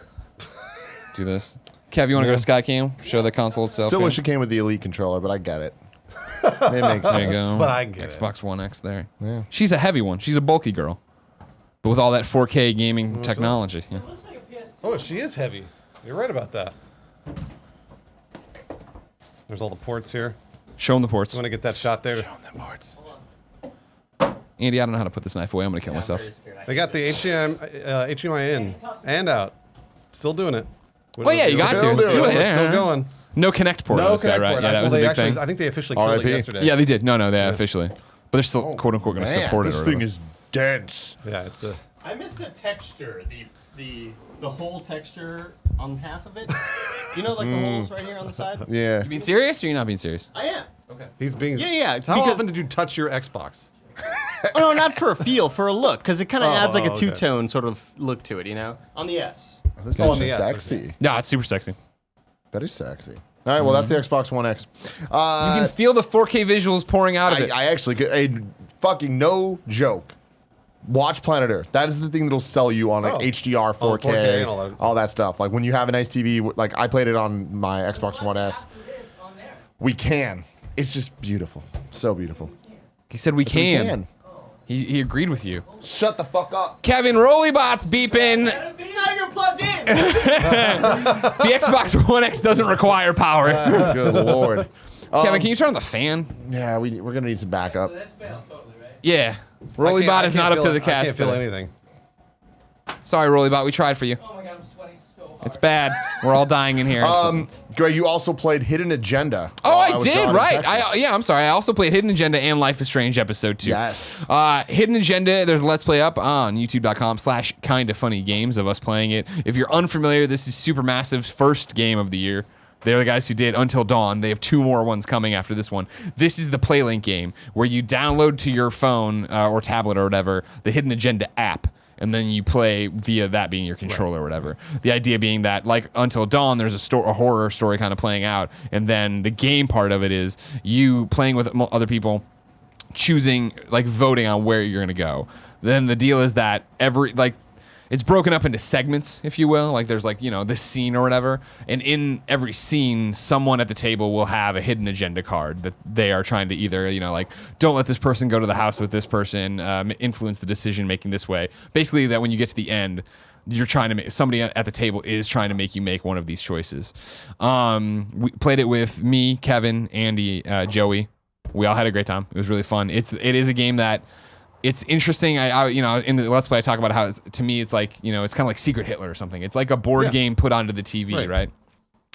Do this. Kev, you want to go to Skycam? Show the console itself. Still here? wish it came with the Elite controller, but I get it. It makes There you sense. go. But I get it. Xbox One X there. Yeah. She's a heavy one. She's a bulky girl. But with all that 4K gaming technology. Yeah. Oh, she is heavy. You're right about that. There's all the ports here. Show them the ports. You want to get that shot there? Andy, I don't know how to put this knife away. I'm going to kill myself. They got the HDMI in and out. Still doing it. Well, yeah, you got to. Still Let's do doing it. it. We're Yeah. still going. No Connect port on No this guy, connect right? port. Yeah, that Well, was a they big actually, thing. I think they officially killed it RIP. yesterday. Yeah, they did. No, they officially. But they're still, quote unquote, going to support it. this or thing whatever. is dense. Yeah, it's a. I miss the texture, the whole texture on half of it. You know, like the holes right here on the side. Yeah. You being serious or you not being serious? I am. Okay. He's being. Yeah. How because- often did you touch your Xbox? Oh no, not for a feel, for a look, because it kind of adds like a okay. two-tone sort of look to it, you know. On the S. This Oh, thing's yeah, sexy. Yeah, it's super sexy. Very sexy. All right, well, that's the Xbox One X. You can feel the 4K visuals pouring out of it. I actually could. Fucking no joke. Watch Planet Earth. That is the thing that'll sell you on like Oh. HDR, 4K, Oh, 4K and all that. stuff. Like when you have a nice TV, like I played it on my Xbox One S. We can. It's just beautiful. So beautiful. He said we We can. can. He agreed with you. Shut the fuck up. Kevin, Rollybot's beeping. It's not even plugged in. The Xbox One X doesn't require power. Good lord. Kevin, can you turn on the fan? Yeah, we're gonna need some backup. Yeah. I Rollybot can't is not up feel to the it. I cast. can't feel today. anything. Sorry, Rollybot. We tried for you. Oh my god, I'm sweating so hard. It's bad. We're all dying in here. Greg, you also played Hidden Agenda. Oh, while I was did, gone in right. Texas. I'm sorry. I also played Hidden Agenda and Life is Strange episode 2. Yes. Hidden Agenda, there's a Let's Play up on youtube.com/kindafunnygames of us playing it. If you're unfamiliar, this is Supermassive's first game of the year. They're the guys who did Until Dawn. They have 2 more ones coming after this one. This is the PlayLink game where you download to your phone or tablet or whatever the Hidden Agenda app. And then you play via that being your controller or whatever. The idea being that, like Until Dawn, there's a horror story kind of playing out. And then the game part of it is you playing with other people, choosing, like voting on where you're going to go. Then the deal is that it's broken up into segments, if you will. Like there's this scene or whatever. And in every scene, someone at the table will have a hidden agenda card that they are trying to either, don't let this person go to the house with this person, influence the decision making this way. Basically that when you get to the end, you're trying to make somebody at the table is trying to make you make one of these choices. We played it with me, Kevin, Andy, Joey. We all had a great time. It was really fun. It is a game that it's interesting. I in the Let's Play I talk about how to me it's like it's kind of like Secret Hitler or something. It's like a board game put onto the TV, right?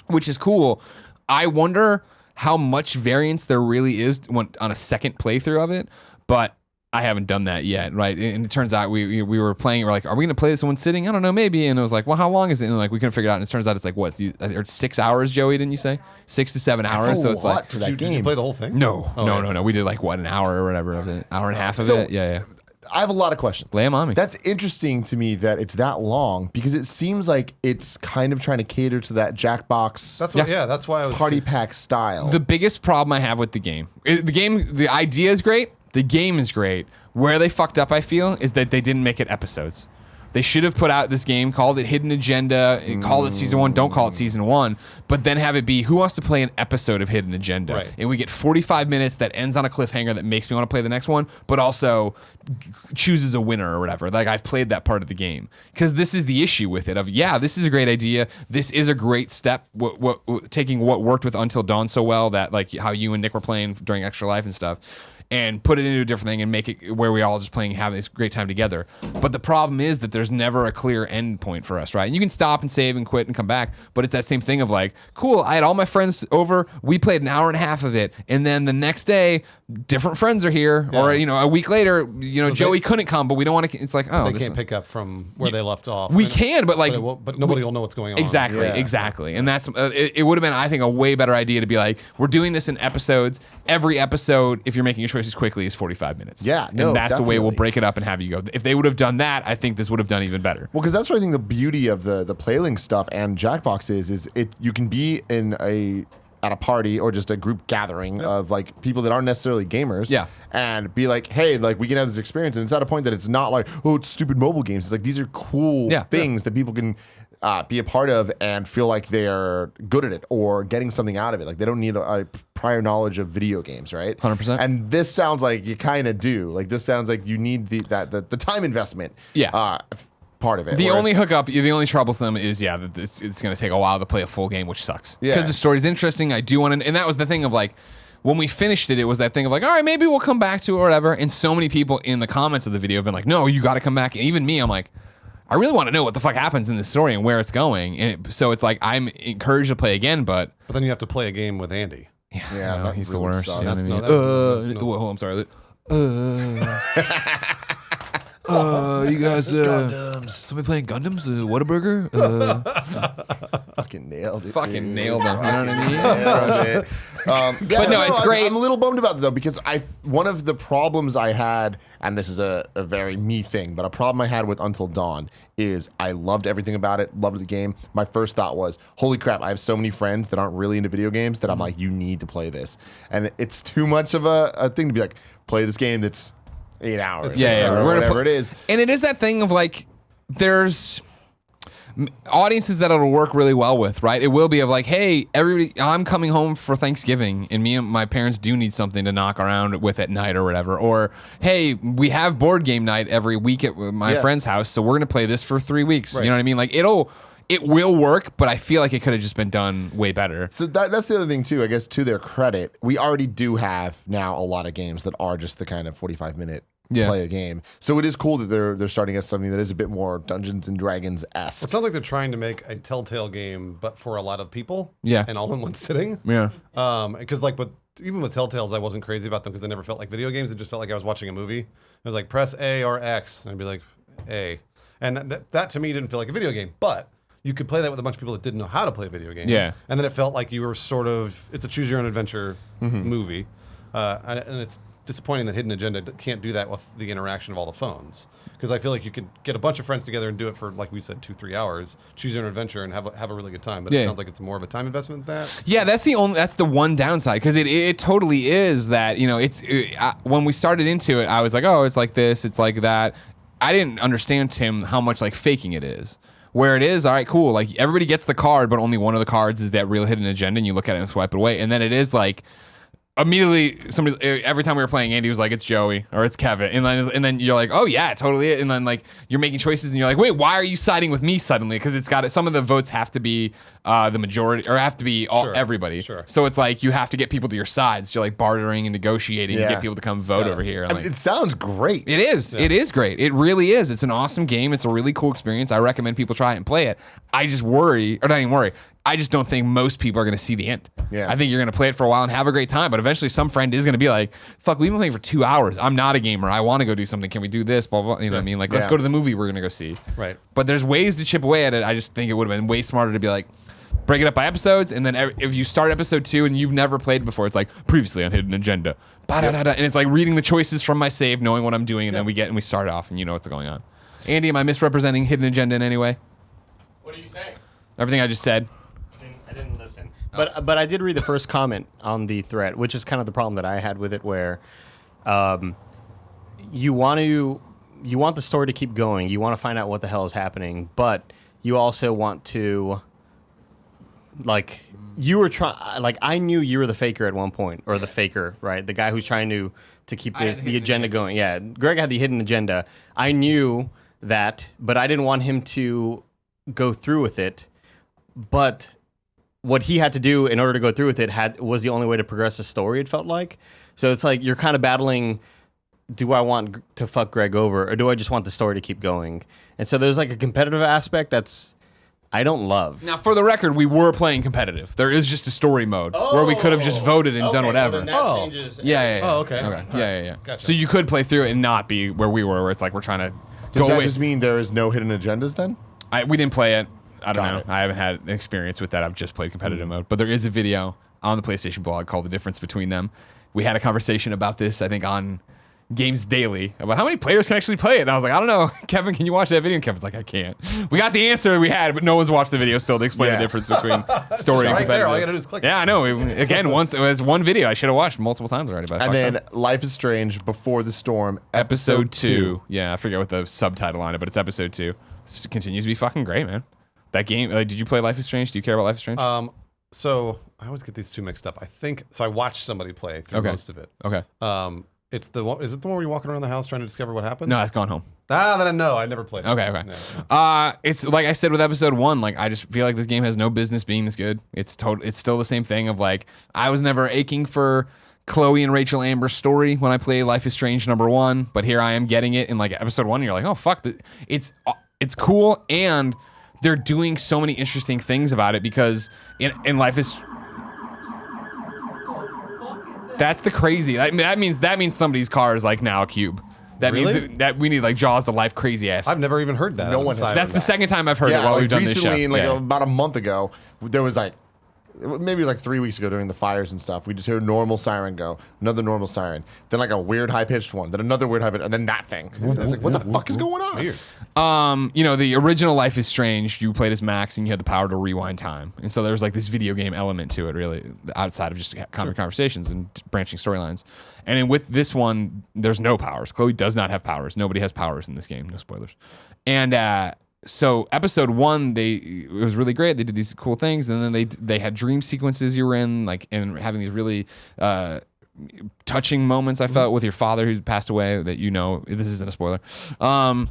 Which is cool. I wonder how much variance there really is on a second playthrough of it, but I haven't done that yet, right? And it turns out we were playing. We're like, are we gonna play this in one sitting? I don't know, maybe. And it was like, well, how long is it? And like we couldn't figure it out. And it turns out it's like what? 6 hours, Joey? Didn't you say 6 to 7 hours? That's a So it's lot like for that Did you game. play the whole thing? no. We did like an hour or whatever of it, hour and a half of So- it. Yeah. I have a lot of questions. Lay 'em on me. That's interesting to me that it's that long because it seems like it's kind of trying to cater to that Jackbox That's what. Yeah, that's why I was. party pack style. The biggest problem I have with the game, the idea is great, the game is great. Where they fucked up, I feel, is that they didn't make it episodes. They should have put out this game, called it Hidden Agenda, and called it Season 1, don't call it Season 1, but then have it be, who wants to play an episode of Hidden Agenda? Right. And we get 45 minutes that ends on a cliffhanger that makes me want to play the next one, but also chooses a winner or whatever. Like, I've played that part of the game. Because this is the issue with it of, this is a great idea. This is a great step, taking what worked with Until Dawn so well, that like how you and Nick were playing during Extra Life and stuff, and put it into a different thing and make it where we all just playing, having this great time together. But the problem is that there's never a clear end point for us, right? And you can stop and save and quit and come back, but it's that same thing of like, cool, I had all my friends over, we played an hour and a half of it, and then the next day, different friends are here, or a week later, Joey couldn't come, but we don't want to. It's like, oh, They can't pick up from where they left off. we can, but like, but nobody will know what's going on. Exactly. And that's it would have been, I think, a way better idea to be like, we're doing this in episodes. Every episode, if you're making your choices quickly, is 45 minutes. Yeah, no, and that's the way we'll definitely. break it up and have you go. If they would have done that, I think this would have done even better. Well, because that's what I think the beauty of the PlayLink stuff and Jackbox is it you can be in a at a party or just a group gathering of like people that aren't necessarily gamers. Yeah. And be like, hey, like we can have this experience. And it's at a point that it's not like, oh, it's stupid mobile games. It's like these are cool things that people can be a part of and feel like they're good at it or getting something out of it. Like they don't need a prior knowledge of video games, right? 100%. And this sounds like you kind of do. Like this sounds like you need the time investment. Part of it. The only hookup, the only troublesome is that it's going to take a while to play a full game, which sucks. Yeah. Because the story's interesting. I do want to, and that was the thing of like, when we finished it, it was that thing of like, all right, maybe we'll come back to it or whatever. And so many people in the comments of the video have been like, no, you got to come back. And even me, I'm like, I really want to know what the fuck happens in this story and where it's going. And so it's like, I'm encouraged to play again, but then you have to play a game with Andy. Yeah, no, he's really the worst. sucks. You know what I mean? That's no- Well, I'm sorry. You guys, somebody playing Gundams? Whataburger? Fucking nailed it. Fucking dude. nailed them. You know what I mean? Nailed it. But no, it's great. I'm a little bummed about it though because one of the problems I had, and this is a very me thing, but a problem I had with Until Dawn is I loved everything about it, loved the game. My first thought was, holy crap, I have so many friends that aren't really into video games that I'm like, you need to play this. And it's too much of a thing to be like, play this game that's 8 hours. We're whatever it is. And it is that thing of like, there's audiences that it'll work really well with, right? It will be of like, hey, everybody, I'm coming home for Thanksgiving and me and my parents do need something to knock around with at night or whatever. Or, hey, we have board game night every week at my friend's house, so we're going to play this for 3 weeks. Right. You know what I mean? Like, it will work, but I feel like it could have just been done way better. So that's the other thing too, I guess, to their credit. We already do have now a lot of games that are just the kind of 45-minute play a game. So it is cool that they're starting as something that is a bit more Dungeons and Dragons-esque. It sounds like they're trying to make a Telltale game, but for a lot of people. Yeah. And all in one sitting. Yeah. Because like even with Telltales, I wasn't crazy about them because they never felt like video games. It just felt like I was watching a movie. It was like press A or X, and I'd be like A, and that to me didn't feel like a video game, but you could play that with a bunch of people that didn't know how to play a video game. Yeah. And then it felt like you were it's a choose your own adventure movie. And it's disappointing that Hidden Agenda can't do that with the interaction of all the phones. Because I feel like you could get a bunch of friends together and do it for, like we said, 2-3 hours, choose your own adventure and have a really good time. But it sounds like it's more of a time investment than that. Yeah, that's the one downside because it totally is that, you know, when we started into it, I was like, oh, it's like this, it's like that. I didn't understand, Tim, how much like faking it is. Where it is, all right, cool. Like everybody gets the card, but only one of the cards is that real hidden agenda, and you look at it and swipe it away. And then it is like immediately every time we were playing, Andy was like, it's Joey or it's Kevin. And then you're like, oh yeah, totally. And then like you're making choices and you're like, wait, why are you siding with me suddenly? Because it's got some of the votes have to be the majority or have to be everybody. Sure. So it's like you have to get people to your sides. You're like bartering and negotiating to get people to come vote over here. I mean, it sounds great. It is. Yeah. It is great. It really is. It's an awesome game. It's a really cool experience. I recommend people try it and play it. I just I just don't think most people are going to see the end. Yeah. I think you're going to play it for a while and have a great time, but eventually some friend is going to be like, fuck, we've been playing for 2 hours. I'm not a gamer. I want to go do something. Can we do this? Blah, blah. You know what I mean? Like, let's go to the movie we're going to go see. Right. But there's ways to chip away at it. I just think it would have been way smarter to be like, break it up by episodes, and then if you start episode 2 and you've never played before, it's like, previously on Hidden Agenda. And it's like reading the choices from my save, knowing what I'm doing, and then we start off and you know what's going on. Andy, am I misrepresenting Hidden Agenda in any way? What do you say? Everything I just said. I didn't listen. But I did read the first comment on the thread, which is kind of the problem that I had with it, where you want the story to keep going. You want to find out what the hell is happening, but you also want to, like, you were trying. Like, I knew you were the faker at one point, or the faker, right? The guy who's trying to keep the agenda going. Yeah, Greg had the hidden agenda. I knew that, but I didn't want him to go through with it. But what he had to do in order to go through with it was the only way to progress the story, it felt like. So it's like you're kind of battling, do I want to fuck Greg over, or do I just want the story to keep going? And so there's like a competitive aspect that's I don't love. Now, for the record, we were playing competitive. There is just a story mode where we could have just voted and done whatever. Changes. Yeah. Oh, okay. Yeah. Gotcha. So you could play through it and not be where we were, where it's like we're trying to Does go that away. just mean there is no hidden agendas then? We didn't play it. I don't Got know. it. I haven't had an experience with that. I've just played competitive mode. But there is a video on the PlayStation blog called The Difference Between Them. We had a conversation about this, I think, on Games Daily about how many players can actually play it. And I was like, I don't know. Kevin, can you watch that video? And Kevin's like, I can't. We got the answer we had, but no one's watched the video still to explain the difference between story and right there. All you competitive. gotta do is click. Yeah, I know. Again, once it was one video I should have watched multiple times already. But I And fucked then up. Life is Strange Before the Storm, Episode 2. Yeah, I forget what the subtitle on it, but it's episode 2. It continues to be fucking great, man. That game, did you play Life is Strange? Do you care about Life is Strange? So I always get these two mixed up. I think so. I watched somebody play through most of it. Okay. It's the one. Is it the one where you're walking around the house trying to discover what happened? No, it's Gone Home. Then I know. I never played it. Okay. No. It's like I said with episode 1, like I just feel like this game has no business being this good. It's still the same thing of like I was never aching for Chloe and Rachel Amber's story when I played Life is Strange #1, but here I am getting it in like episode 1. And you're like, oh fuck, it's cool, and they're doing so many interesting things about it because in Life is. That's the crazy. That means somebody's car is like now a cube. That Really? means that we need like Jaws to life crazy ass. I've never even heard that. No on one the has. side That's of the that. second time I've heard it while like we've done this show. recently, like Yeah. about a month ago, there was like maybe it was like 3 weeks ago during the fires and stuff. We just heard a normal siren go, another normal siren, then like a weird high pitched one, then another weird high pitched, and then that thing. It's like, what the fuck is going on? Weird. The original Life is Strange, you played as Max and you had the power to rewind time. And so there was like this video game element to it, really, outside of just conversations and branching storylines. And then with this one, there's no powers. Chloe does not have powers. Nobody has powers in this game. No spoilers. And so episode 1, it was really great. They did these cool things, and then they had dream sequences you were in, like, and having these really touching moments. I felt with your father who's passed away. That this isn't a spoiler. But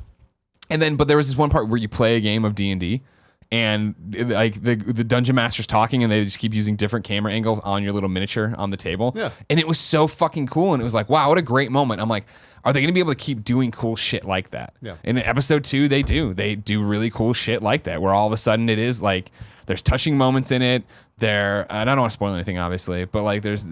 there was this one part where you play a game of D&D, and like the dungeon master's talking, and they just keep using different camera angles on your little miniature on the table. Yeah. And it was so fucking cool, and it was like, wow, what a great moment. I'm like, are they going to be able to keep doing cool shit like that? Yeah. And in episode 2, they do really cool shit like that, where all of a sudden it is like there's touching moments in it. And I don't want to spoil anything, obviously, but like there's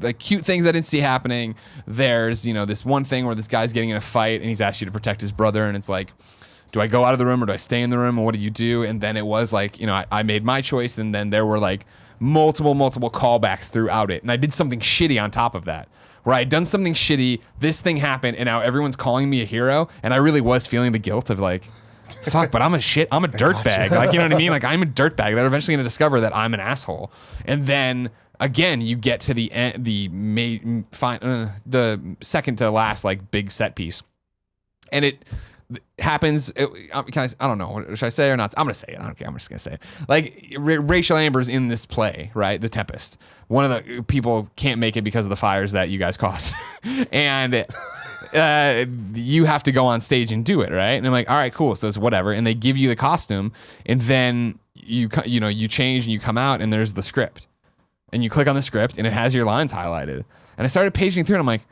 like cute things I didn't see happening. There's this one thing where this guy's getting in a fight and he's asked you to protect his brother, and it's like, do I go out of the room or do I stay in the room, and what do you do? And then it was like, I made my choice, and then there were like multiple callbacks throughout it, and I did something shitty on top of that. Where I had done something shitty, this thing happened, and now everyone's calling me a hero, and I really was feeling the guilt of like, fuck, but I'm a dirtbag. Like, you know what I mean? Like, I'm a dirtbag. They're eventually going to discover that I'm an asshole. And then, again, you get to the end, the second to last, like, big set piece. And it happens, I don't know, should I say or not? I'm going to say it. I don't care. I'm just going to say it. Like, Rachel Amber's in this play, right? The Tempest. One of the people can't make it because of the fires that you guys caused. And you have to go on stage and do it, right? And I'm like, all right, cool. So it's whatever. And they give you the costume, and then you change and you come out, and there's the script. And you click on the script, and it has your lines highlighted. And I started paging through, and I'm like,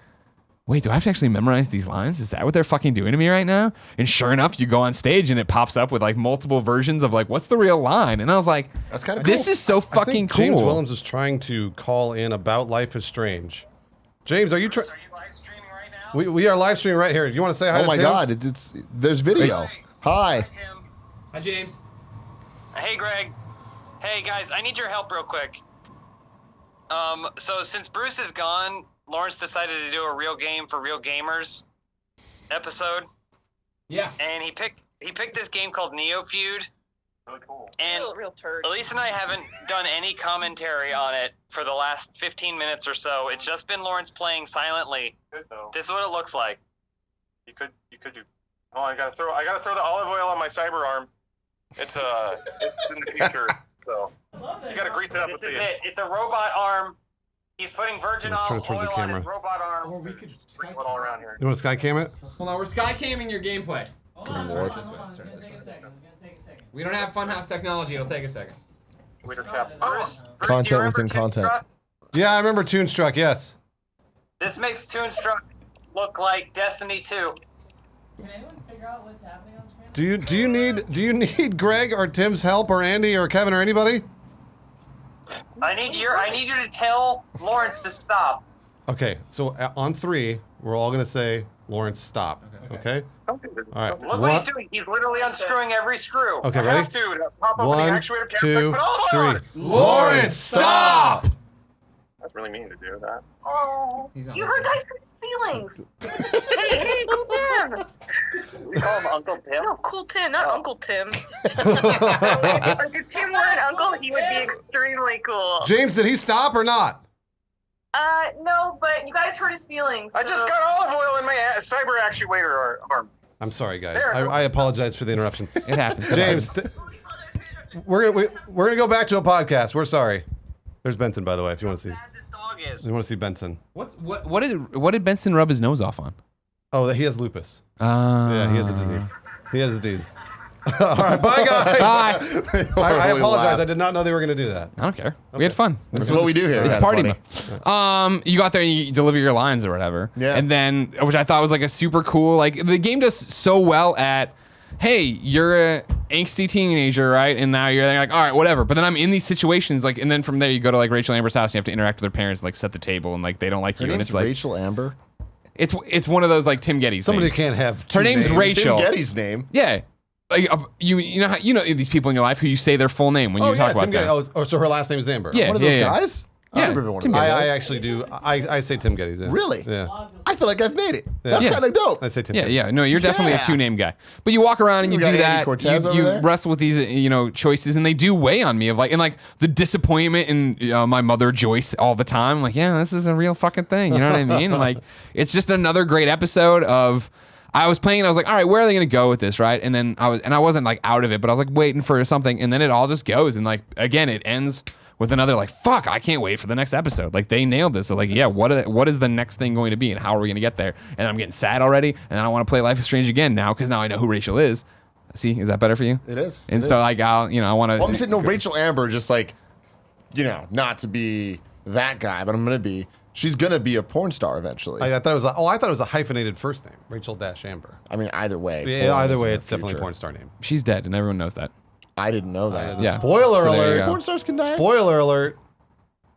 wait, do I have to actually memorize these lines? Is that what they're fucking doing to me right now? And sure enough, you go on stage and it pops up with like multiple versions of like, what's the real line? And I was like, That's kinda this cool. is so I fucking think cool. James Willems is trying to call in about Life is Strange. James, are you trying? Are you live streaming right now? We are live streaming right here. Do you want to say hi Oh to my Tim? God, there's video. Hi. Tim. Hi, James. Hey, Greg. Hey, guys, I need your help real quick. So since Bruce is gone, Lawrence decided to do a real game for real gamers episode, Yeah. and he picked this game called Neo Feud. Really cool. And Real turd. Elise and I haven't done any commentary on it for the last 15 minutes or so. It's just been Lawrence playing silently. Good though. This is what it looks like. You could do. Oh, I gotta throw the olive oil on my cyber arm. It's in the future, so you gotta grease it up. This with is the, it. It's a robot arm. He's putting virgin Let's turn olive it towards oil the on his camera. robot arm. Or we could sprinkle it all around here. You want to skycam it? Hold on, we're skycamming your gameplay. Lord. We don't have funhouse technology. It'll take a second. Waiter cap. Bruce, Content do you remember within content. Toonstruck? Yeah, I remember Toonstruck. Yes. This makes Toonstruck look like Destiny 2. Can anyone figure out what's happening on screen? Do you need Greg or Tim's help or Andy or Kevin or anybody? I need you to tell Lawrence to stop. Okay, so on 3, we're all gonna say Lawrence stop. Okay. All right. Look what he's doing. He's literally unscrewing every screw. Okay, I ready? have to pop up 1, the actuator camera. 2, But hold 3. on. Lawrence, stop! That's really mean to do that. Oh, you hurt Tyson's feelings. hey, Uncle Tim. We call him Uncle Tim. No, Cool Tim, not Uncle Tim. If Tim were an uncle, he would be extremely cool. James, did he stop or not? No, but you guys hurt his feelings. I just got olive oil in my cyber actuator arm. I'm sorry, guys. There, I apologize for the interruption. It happens. James, we're gonna go back to a podcast. We're sorry. There's Benson, by the way, if you want to see. This dog is. You want to see Benson? What did Benson rub his nose off on? Oh, he has lupus. Yeah, he has a disease. He has a disease. All right, bye guys. Bye. I apologize. I did not know they were gonna do that. I don't care. We had fun. This is what we do here. It's Yeah, party funny. mode. You go out there and you deliver your lines or whatever. Yeah. And then, which I thought was like a super cool, like the game does so well at, hey, you're a angsty teenager, right? And now you're like, all right, whatever. But then I'm in these situations, like, and then from there you go to like Rachel Amber's house and you have to interact with her parents, and, like set the table, and like they don't like Her you, and name's it's like Rachel Amber. it's one of those like Tim Gettys. Somebody names. can't have. Two Her name's names. Rachel. Tim Getty's name. Yeah. Like you know these people in your life who you say their full name when you talk about Tim them. Getty. Oh, so her last name is Amber. Yeah. One of those guys? Yeah, I've never been one of Tim those Gettys. guys. I actually do. I say Tim Gettys. Yeah. Really? Yeah. I feel like I've made it. That's Yeah. kind of dope. I say Tim. Yeah, Gettys. yeah. No, you're definitely a two-name guy. But you walk around and you We got do Andy that. Cortez over You there. wrestle with these, choices, and they do weigh on me of like, and like the disappointment in my mother Joyce all the time. I'm like, yeah, this is a real fucking thing. You know what I mean? Like, it's just another great episode of. I was playing and I was like, all right, where are they gonna go with this, right? And then I wasn't like out of it, but I was like waiting for something, and then it all just goes, and like again, it ends with another like, fuck, I can't wait for the next episode. Like they nailed this. So like, yeah, what is the next thing going to be, and how are we gonna get there? And I'm getting sad already, and I want to play Life is Strange again now because now I know who Rachel is. See, is that better for you? It is. And It so is. like I want to. Well, I'm saying no, Rachel Amber, just like, not to be that guy, but I'm gonna be. She's gonna be a porn star eventually. I thought it was a hyphonated first name, Rachel Amber. I mean, either way. Yeah, porn either is in way, the it's definitely a future. porn star name. She's dead, and everyone knows that. I didn't know that. Yeah. Spoiler So there you alert. go. Porn stars can die. Spoiler alert.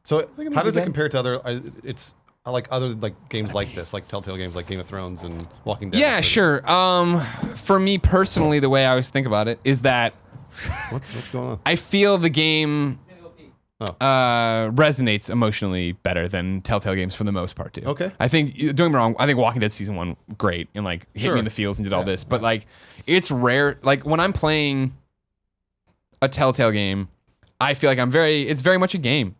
So Look at how that does it again. compare to other? It's like other like games like this, like Telltale games like Game of Thrones and Walking Dead. Yeah, sure. For me personally, the way I always think about it is that What's going on? I feel the game resonates emotionally better than Telltale games for the most part too. Okay. I think, don't get me wrong, I think Walking Dead season 1 great and like hit Sure. me in the feels and did all this, but like it's rare. Like when I'm playing a Telltale game, I feel like it's very much a game.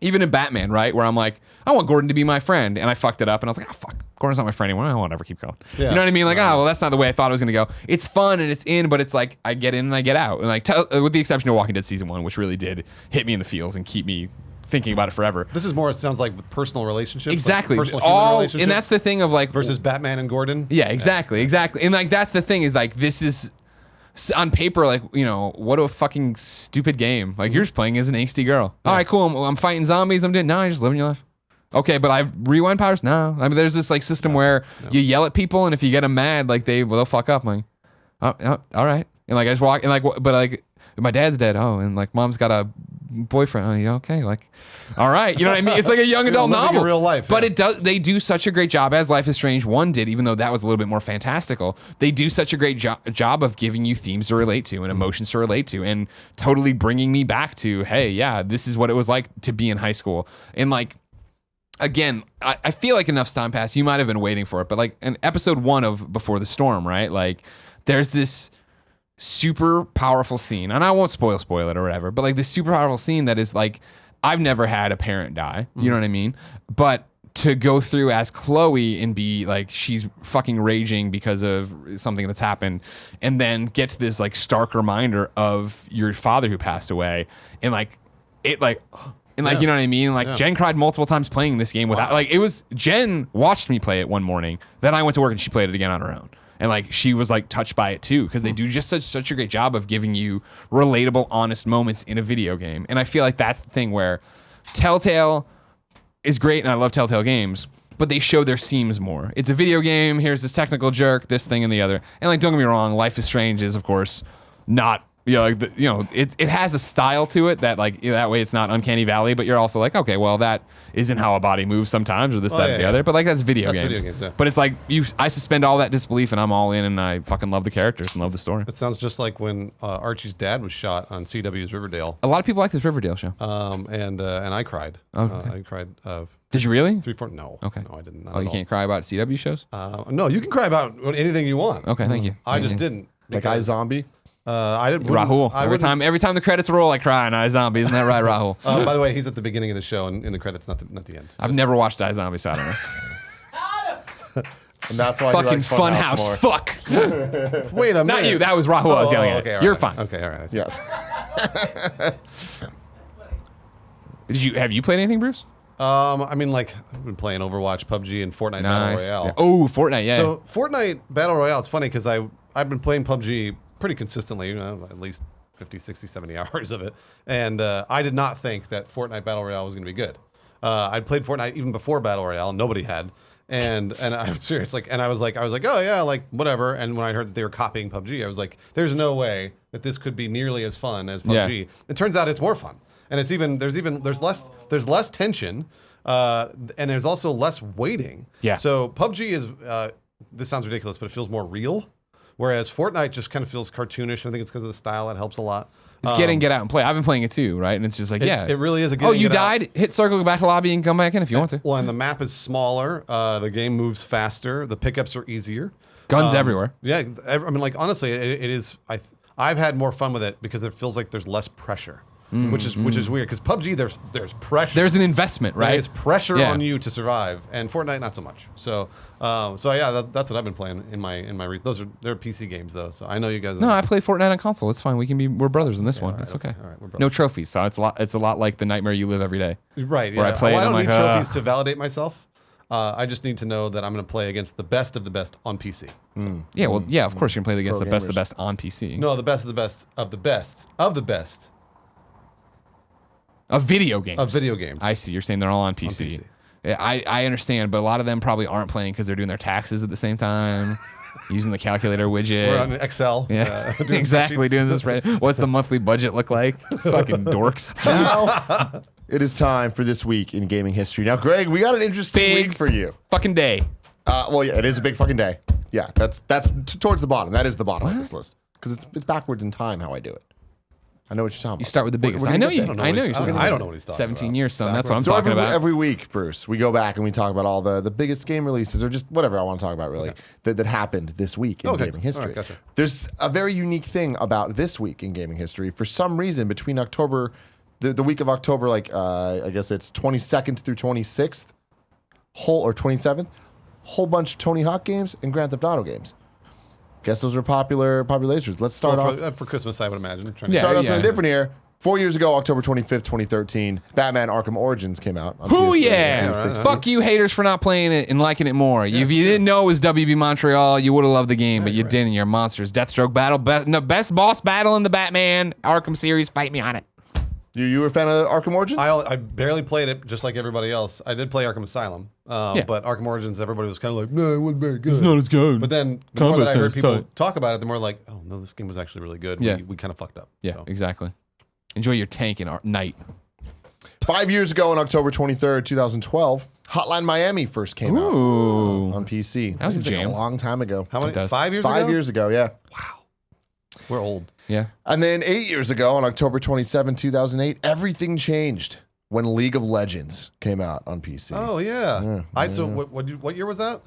Even in Batman, right? Where I'm like, I want Gordon to be my friend, and I fucked it up, and I was like, fuck, Gordon's not my friend anymore. I won't ever keep going. Yeah. You know what I mean? Like, well, that's not the way I thought it was gonna go. It's fun and it's in, but it's like I get in and I get out, and like with the exception of Walking Dead season 1, which really did hit me in the feels and keep me thinking about it forever. This is more. It sounds like personal relationships. Exactly. Like personal human relationships. And that's the thing of like versus Batman and Gordon. Yeah, exactly. And like that's the thing is like this is on paper like what a fucking stupid game. Like you're just playing as an angsty girl. All right, cool. I'm fighting zombies. I'm doing you're just living your life. Okay, but I've rewind powers. No, I mean there's this like system where you yell at people and if you get them mad, like they'll fuck up. I'm like, oh, all right. And like I just walk and like but like my dad's dead. Oh, and like mom's got a boyfriend. Oh, yeah, okay, like, all right, you know what I mean? It's like a young adult living novel, in real life, but yeah. they do such a great job as Life is Strange 1 did, even though that was a little bit more fantastical. They do such a great job of giving you themes to relate to and emotions to relate to, and totally bringing me back to, hey, yeah, this is what it was like to be in high school, and like. Again, I feel like enough's time passed. You might have been waiting for it, but like in episode 1 of Before the Storm, right? Like, there's this super powerful scene, and I won't spoil it or whatever, but like this super powerful scene that is like, I've never had a parent die. You know what I mean? But to go through as Chloe and be like, she's fucking raging because of something that's happened, and then get to this like stark reminder of your father who passed away, and like it like. And like, you know what I mean? Like Jen cried multiple times playing this game without like, it was Jen watched me play it one morning. Then I went to work and she played it again on her own. And like, she was like touched by it too. Cause they do just such a great job of giving you relatable, honest moments in a video game. And I feel like that's the thing where Telltale is great. And I love Telltale games, but they show their seams more. It's a video game. Here's this technical jerk, this thing and the other. And like, don't get me wrong. Life is Strange is of course not it has a style to it that like that way it's not uncanny valley, but you're also like, okay, well that isn't how a body moves sometimes, or this, that, and the other. But like that's video games. Yeah. But it's like I suspend all that disbelief and I'm all in, and I fucking love the characters and love the story. It sounds just like when Archie's dad was shot on CW's Riverdale. A lot of people like this Riverdale show. And I cried. I cried. Did you really? 3-4. No. Okay. No, I didn't. Oh, you can't cry about CW shows? No, you can cry about anything you want. Okay, thank you. I just didn't. Like iZombie? I didn't. Rahul. Every time the credits roll, I cry on iZombie. Isn't that right, Rahul? By the way, he's at the beginning of the show and in the credits, not the end. I've never watched iZombie, so I don't know. And that's why Fucking he likes Funhouse. more. Fuck. Wait a minute. Not you. That was Rahul I was yelling at. Okay, all You're right. fine. Okay, all right. I see. Yeah. Have you played anything, Bruce? I mean, like, I've been playing Overwatch, PUBG, and Fortnite Battle Royale. Yeah. Oh, Fortnite, yeah. So, Fortnite Battle Royale, it's funny because I've been playing PUBG pretty consistently, at least 50, 60, 70 hours of it. And I did not think that Fortnite Battle Royale was going to be good. I'd played Fortnite even before Battle Royale, and nobody had. And I'm serious, I was like, oh yeah, like whatever. And when I heard that they were copying PUBG, I was like, there's no way that this could be nearly as fun as PUBG. Yeah. It turns out it's more fun. And it's there's less tension, and there's also less waiting. Yeah. So PUBG is this sounds ridiculous, but it feels more real, whereas Fortnite just kind of feels cartoonish. I think it's because of the style that helps a lot. It's get out and play. I've been playing it too, right? And it's just like, it really is a get oh, in, you get out. died? Hit circle, go back to lobby, and come back in if you want to. Well, and the map is smaller. The game moves faster. The pickups are easier. Guns everywhere. Yeah, I mean, like honestly, it is. I've had more fun with it because it feels like there's less pressure. Which is weird because PUBG there's pressure. There's an investment, right? There's pressure on you to survive, and Fortnite not so much. So yeah, that's what I've been playing in my they're PC games though. So I know you guys. No, I play Fortnite on console. It's fine. We're brothers in this one. right, It's okay. all right, we're brothers. No trophies, so it's a lot like the nightmare you live every day. Right. Yeah. Where I play well, it, I don't I'm need like, trophies to validate myself. I just need to know that I'm going to play against the best of the best on PC. So. Yeah, well, yeah, of course you're gonna play against Pro the best of the gamers. best on PC. No, the best of the best of the best of the best. Of video games. Of video games. I see. You're saying they're all on PC. PC. Yeah, I understand, but a lot of them probably aren't playing because they're doing their taxes at the same time, using the calculator widget. We're on Excel. Yeah, doing exactly. spreadsheets. Doing this right. What's the monthly budget look like? Fucking dorks. Now, it is time for this week in gaming history. Now, Greg, we got an interesting Big week for you. Fucking day. Well, yeah, it is a big fucking day. Yeah, that's towards the bottom. That is the bottom of this list because it's backwards in time how I do it. I know what you're talking about. You start with the biggest. What do I know get you. that? I know you're. I don't know what he's talking 17 about. years, son. That's what I'm So talking about. every week, Bruce, we go back and we talk about all the biggest game releases or just whatever I want to talk about really that happened this week in gaming history. All right, gotcha. There's a very unique thing about this week in gaming history. For some reason, between October, the week of October, like I guess it's 22nd through 26th, or 27th, whole bunch of Tony Hawk games and Grand Theft Auto games. Guess those are popular issues. Let's start off. For Christmas, I would imagine. Start off something different here. 4 years ago, October 25th, 2013, Batman Arkham Origins came out. on Who PS3 yeah? and 360. Fuck you haters for not playing it and liking it more. If you didn't know it was WB Montreal, you would have loved the game, but you didn't. You're monsters. Deathstroke battle, the best boss battle in the Batman Arkham series. Fight me on it. You were a fan of Arkham Origins? I barely played it, just like everybody else. I did play Arkham Asylum, but Arkham Origins, everybody was kind of like, no, it wasn't very good. It's not as good. But then the more that I heard people talk about it, the more like, oh no, this game was actually really good. Yeah. We kind of fucked up. Yeah, So. exactly. Enjoy your tank in night. 5 years ago, on October 23rd, 2012, Hotline Miami first came out on PC. That was a Seems like jam. a long time ago. How many? does. 5 years ago? 5 years ago, yeah. We're old. Yeah. And then 8 years ago, on October 27, 2008, everything changed when League of Legends came out on PC. Oh yeah. So what year was that?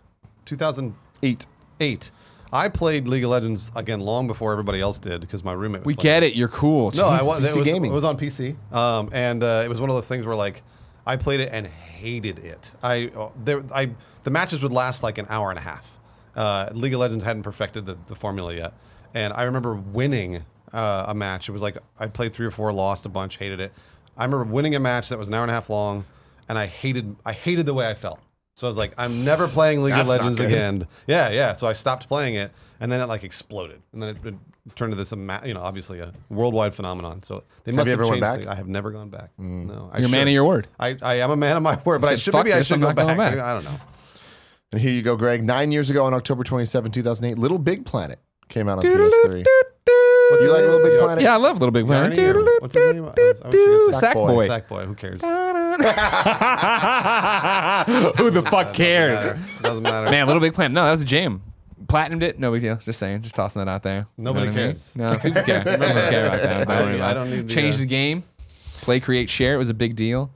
2008. 8. I played League of Legends again long before everybody else did because my roommate was We playing get it. You're cool. No, I Jesus. was. PC gaming. It was on PC, and it was one of those things where like I played it and hated it. The matches would last like an hour and a half. League of Legends hadn't perfected the formula yet, and I remember winning a match. It was like I played 3 or 4, lost a bunch, hated it. I remember winning a match that was an hour and a half long, and I hated the way I felt. So I was like, I'm never playing League of That's not Legends good. again. Yeah. So I stopped playing it, and then it like exploded, and then it turned to this, obviously a worldwide phenomenon. So they must you have ever went changed back? things. I have never gone back. No, I You're a man should. of your word. I am a man of my word, but said, maybe "Fuck I this, should I'm go not back. going back." Maybe, I don't know. And here you go, Greg. 9 years ago, on October 27, 2008, Little Big Planet came out on PS3. Do you like Little Big Planet? Yeah, I love Little Big Planet. Yarny or- what's his name? I always forget. Sackboy. Sackboy. Who cares? Who the fuck cares? Doesn't matter. Man, Little Big Planet. No, that was a jam. Platinumed it. No big deal. Just saying. Just tossing that out there. Nobody You know what I mean? cares. No, people care. People care about that. Don't worry about I it. don't need the, Change the game. Play, create, share. It was a big deal.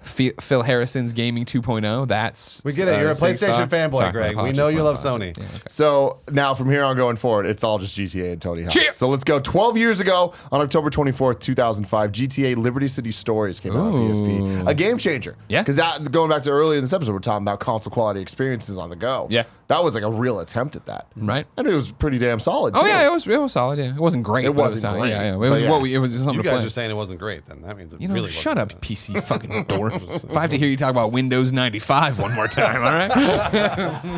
Phil Harrison's Gaming 2.0. That's We get it. You're a Six PlayStation Star. fanboy, Sorry, Greg. my We know you love apologies, Sony. Yeah, okay. So now from here on going forward, it's all just GTA and Tony Hawk. Cheer. So let's go. 12 years ago, on October 24th, 2005, GTA Liberty City Stories came out on PSP. A game changer. Yeah. Because that, going back to earlier in this episode, we're talking about console quality experiences on the go. Yeah. That was like a real attempt at that. Right. And it was pretty damn solid. Oh too. yeah, it was solid. Yeah, it wasn't great. It but wasn't solid. great, Yeah, yeah. It but was yeah. what we. It was something You to guys play. are saying it wasn't great, then that means it You know, really shut wasn't up, PC fucking dork. If I have to hear you talk about Windows 95 one more time, all right?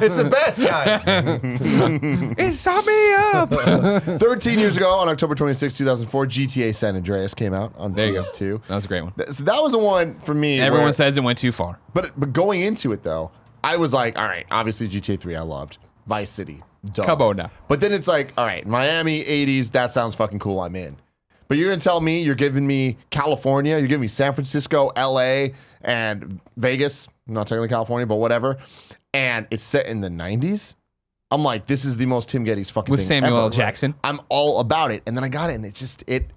It's the best, guys. It shut me up. 13 years ago, on October 26, 2004, GTA San Andreas came out on There you go. PS2. That was a great one. So that was the one for me. Everyone where- says it went too far. But going into it though, I was like, all right, obviously GTA 3 I loved. Vice City, duh. Come on now. But then it's like, all right, Miami 80s, that sounds fucking cool. I'm in. But you're gonna tell me you're giving me California, you're giving me San Francisco, LA, and Vegas. Not technically California, but whatever. And it's set in the 90s. I'm like, this is the most Tim Gettys fucking With thing Samuel ever. L. Jackson. I'm all about it. And then I got it, and it just it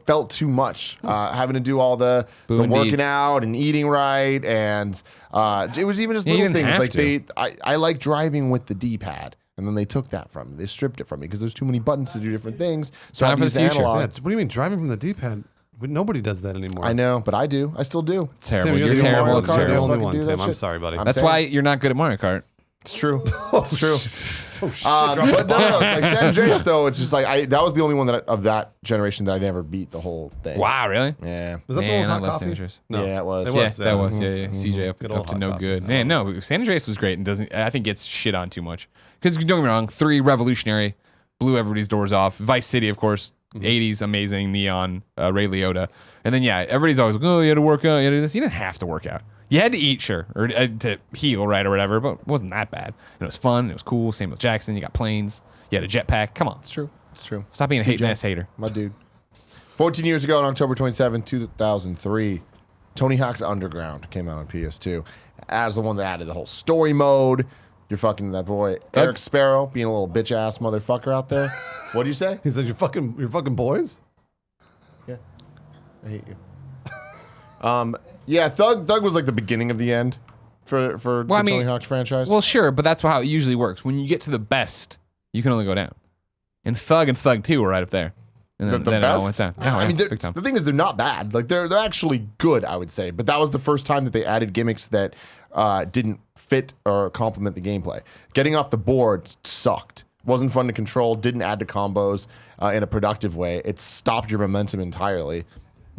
felt too much. Having to do all the Indeed. working out and eating right, and it was even just Yeah, you little didn't things have like I like driving with the D-pad, and then they took that from me. They stripped it from me because there's too many buttons to do different things. So I Time for use the the future. analog. Yeah, what do you mean driving from the D-pad? Nobody does that anymore. I know, but I do. I still do. It's terrible. Tim, You're the terrible. Mario It's Kart, the terrible. only Fucking one, do that Tim. I'm shit. sorry, buddy. I'm That's saying. why you're not good at Mario Kart. It's true. It's true. But no, like San Andreas though, it's just like that was the only one of that generation that I never beat the whole thing. Wow, really? Yeah. Was that the Man, one I with love hot San coffee? Andreas. No. Yeah, it was. It Yeah, was, that was. Yeah. CJ up, Good up old to hot no coffee. good. Man, no, San Andreas was great and doesn't. I think gets shit on too much. Because don't get me wrong, 3 revolutionary, blew everybody's doors off. Vice City, of course, 80s amazing, neon, Ray Liotta, and then yeah, everybody's always like, oh, you had to work out, you had to do this. You didn't have to work out. You had to eat, sure, or to heal, right, or whatever, but it wasn't that bad. And it was fun. It was cool. Samuel Jackson. You got planes. You had a jetpack. Come on, It's true. It's true. stop being a hate CJ. ass hater. My dude. 14 years ago on October 27, 2003, Tony Hawk's Underground came out on PS2 as the one that added the whole story mode. You're fucking that boy Eric Sparrow being a little bitch ass motherfucker out there. What do you say? He said, "You're fucking boys." Yeah, I hate you. Yeah, Thug was like the beginning of the end for the I mean, Tony Hawk's franchise. Well, sure, but that's how it usually works. When you get to the best, you can only go down. And Thug 2 were right up there. And the then it all best. went down. No, I mean, big time. the thing is, they're not bad. Like they're actually good, I would say. But that was the first time that they added gimmicks that didn't fit or complement the gameplay. Getting off the board sucked. Wasn't fun to control. Didn't add to combos in a productive way. It stopped your momentum entirely.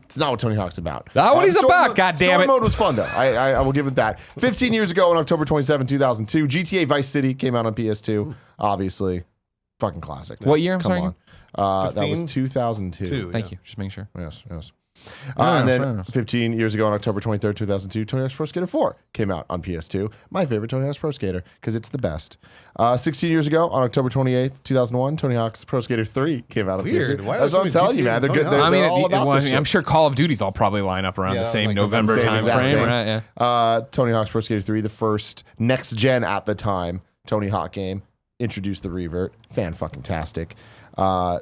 It's not what Tony Hawk's about. Not what he's Story about, mode- goddammit. Story mode was fun, though. I will give it that. 15 years ago on October 27, 2002, GTA Vice City came out on PS2. Obviously. Fucking classic. What year? I'm Come sorry on. That was 2002. Thank you. Just making sure. Yes, yes. Yeah, And fair then enough. 15 years ago on October 23rd, 2002, Tony Hawk's Pro Skater 4 came out on PS2. My favorite Tony Hawk's Pro Skater because it's the best. 16 years ago on October 28th, 2001, Tony Hawk's Pro Skater 3 came out on Weird. PS2. Why are That's there what I'm so many telling you, GTA man. They're Tony good. They're, Hawks? they're all about this I'm shit. sure Call of Duty's all probably line up around Yeah, the same like November Same time exact frame, thing. right? Yeah. Tony Hawk's Pro Skater 3, the first next gen at the time Tony Hawk game, introduced the revert. Fan-fucking-tastic.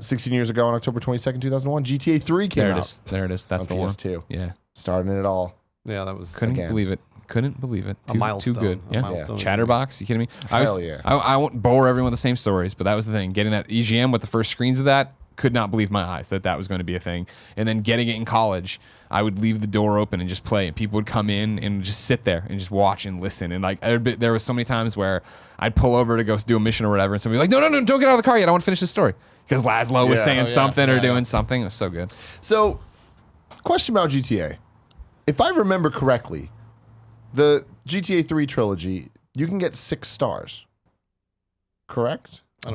16 years ago on October 22nd, 2001, GTA 3 came There it out. is. There it is. That's on the one. PS2. Yeah. Starting it all. Yeah, that was Couldn't Again. believe it. Couldn't believe it. A milestone. Too good. A Yeah. milestone. Chatterbox. You kidding me? Hell yeah. I won't bore everyone with the same stories, but that was the thing. Getting that EGM with the first screens of that, could not believe my eyes that was going to be a thing. And then getting it in college, I would leave the door open and just play, and people would come in and just sit there and just watch and listen. And like there was so many times where I'd pull over to go do a mission or whatever, and somebody would be like, no, don't get out of the car yet. I want to finish the story because Laszlo was Yeah. saying Oh, yeah. something or doing something. It was so good. So, question about GTA. If I remember correctly, the GTA 3 trilogy, you can get 6 stars. Correct? I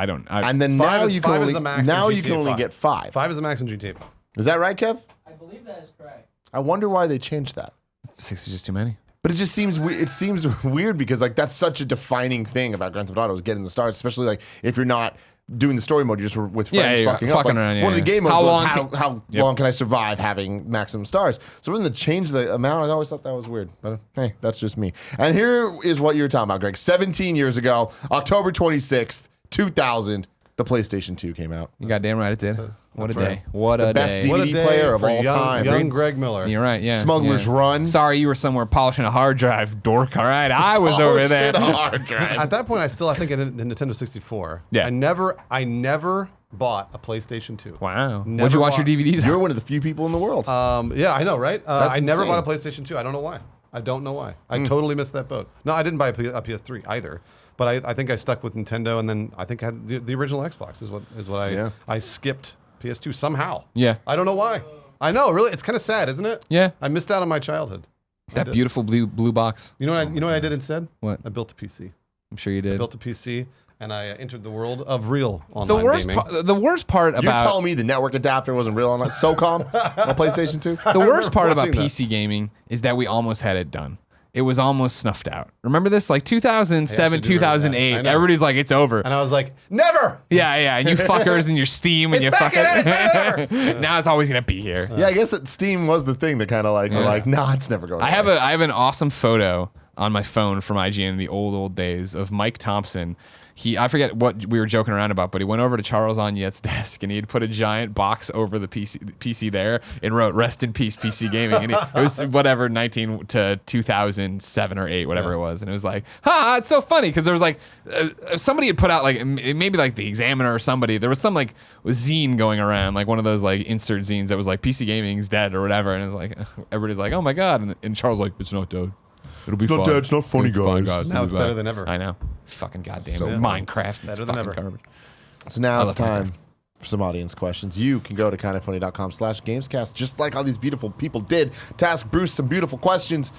don't know. And then Five now is- you can five is only, the max now in you can GTA only 5. get 5. 5 is the max in GTA 5. Is that right, Kev? I believe that is correct. I wonder why they changed that. 6 is just too many. But it just seems weird because like that's such a defining thing about Grand Theft Auto is getting the stars, especially like if you're not doing the story mode, you're just with friends fucking up. Like, around, one of the game modes was how Yep. long can I survive having maximum stars? So when they change the amount, I always thought that was weird. But hey, that's just me. And here is what you're talking about, Greg. 17 years ago, October 26th, 2000, the PlayStation 2 came out. You got damn right it did. What a day. right. What The a best day. DVD What a day player of for all time. young Greg Miller. You're right, yeah. Smuggler's yeah. Run. Sorry, you were somewhere polishing a hard drive, dork. All right, I was over there. Shit, a hard drive. At that point, I think I did the Nintendo 64. Yeah. I never bought a PlayStation 2. Wow. Never What'd you watch your bought- DVDs? You're one of the few people in the world. Yeah, I know, right? I never insane. bought a PlayStation 2. I don't know why. I totally missed that boat. No, I didn't buy a PS3 either. But I think I stuck with Nintendo, and then I think I had the original Xbox is what I skipped PS2 somehow. Yeah. I don't know why. I know, really. It's kind of sad, isn't it? Yeah. I missed out on my childhood. That beautiful blue box. You know what I did instead? What? I built a PC. I'm sure you I did. built a PC, and I entered the world of real online gaming. The worst part You're about telling me the network adapter wasn't real on that SOCOM on PlayStation 2? the worst part about watching that. PC gaming is that we almost had it done. It was almost snuffed out. Remember this? Like 2007, I actually do remember that. 2008. I know. Everybody's like, it's over. And I was like, never! Yeah. And you fuckers and your Steam and It's you back fucking. in it, Now it's always gonna be here. Yeah, I guess that Steam was the thing that kind of like, we're like, nah, it's never going I away. have an awesome photo on my phone from IGN in the old days of Mike Thompson. I forget what we were joking around about, but he went over to Charles Agnett's desk and he had put a giant box over the PC there and wrote "Rest in peace, PC gaming." And it was whatever 19 to 2007 or 8, whatever it was, and it was like, it's so funny because there was like somebody had put out like maybe like the Examiner or somebody. There was some like zine going around, like one of those like insert zines that was like "PC gaming's dead" or whatever, and it was like everybody's like, "Oh my god," and Charles was like, "It's not dead. It'll be not fun. dead, it's not funny, fine, guys." Now It'll it's be better fine." than ever. I know. Fucking goddamn So it. Minecraft. Better It's than fucking ever. garbage. So now I it's love time for some audience questions. You can go to kindoffunny.com/Gamescast, just like all these beautiful people did, to ask Bruce some beautiful questions.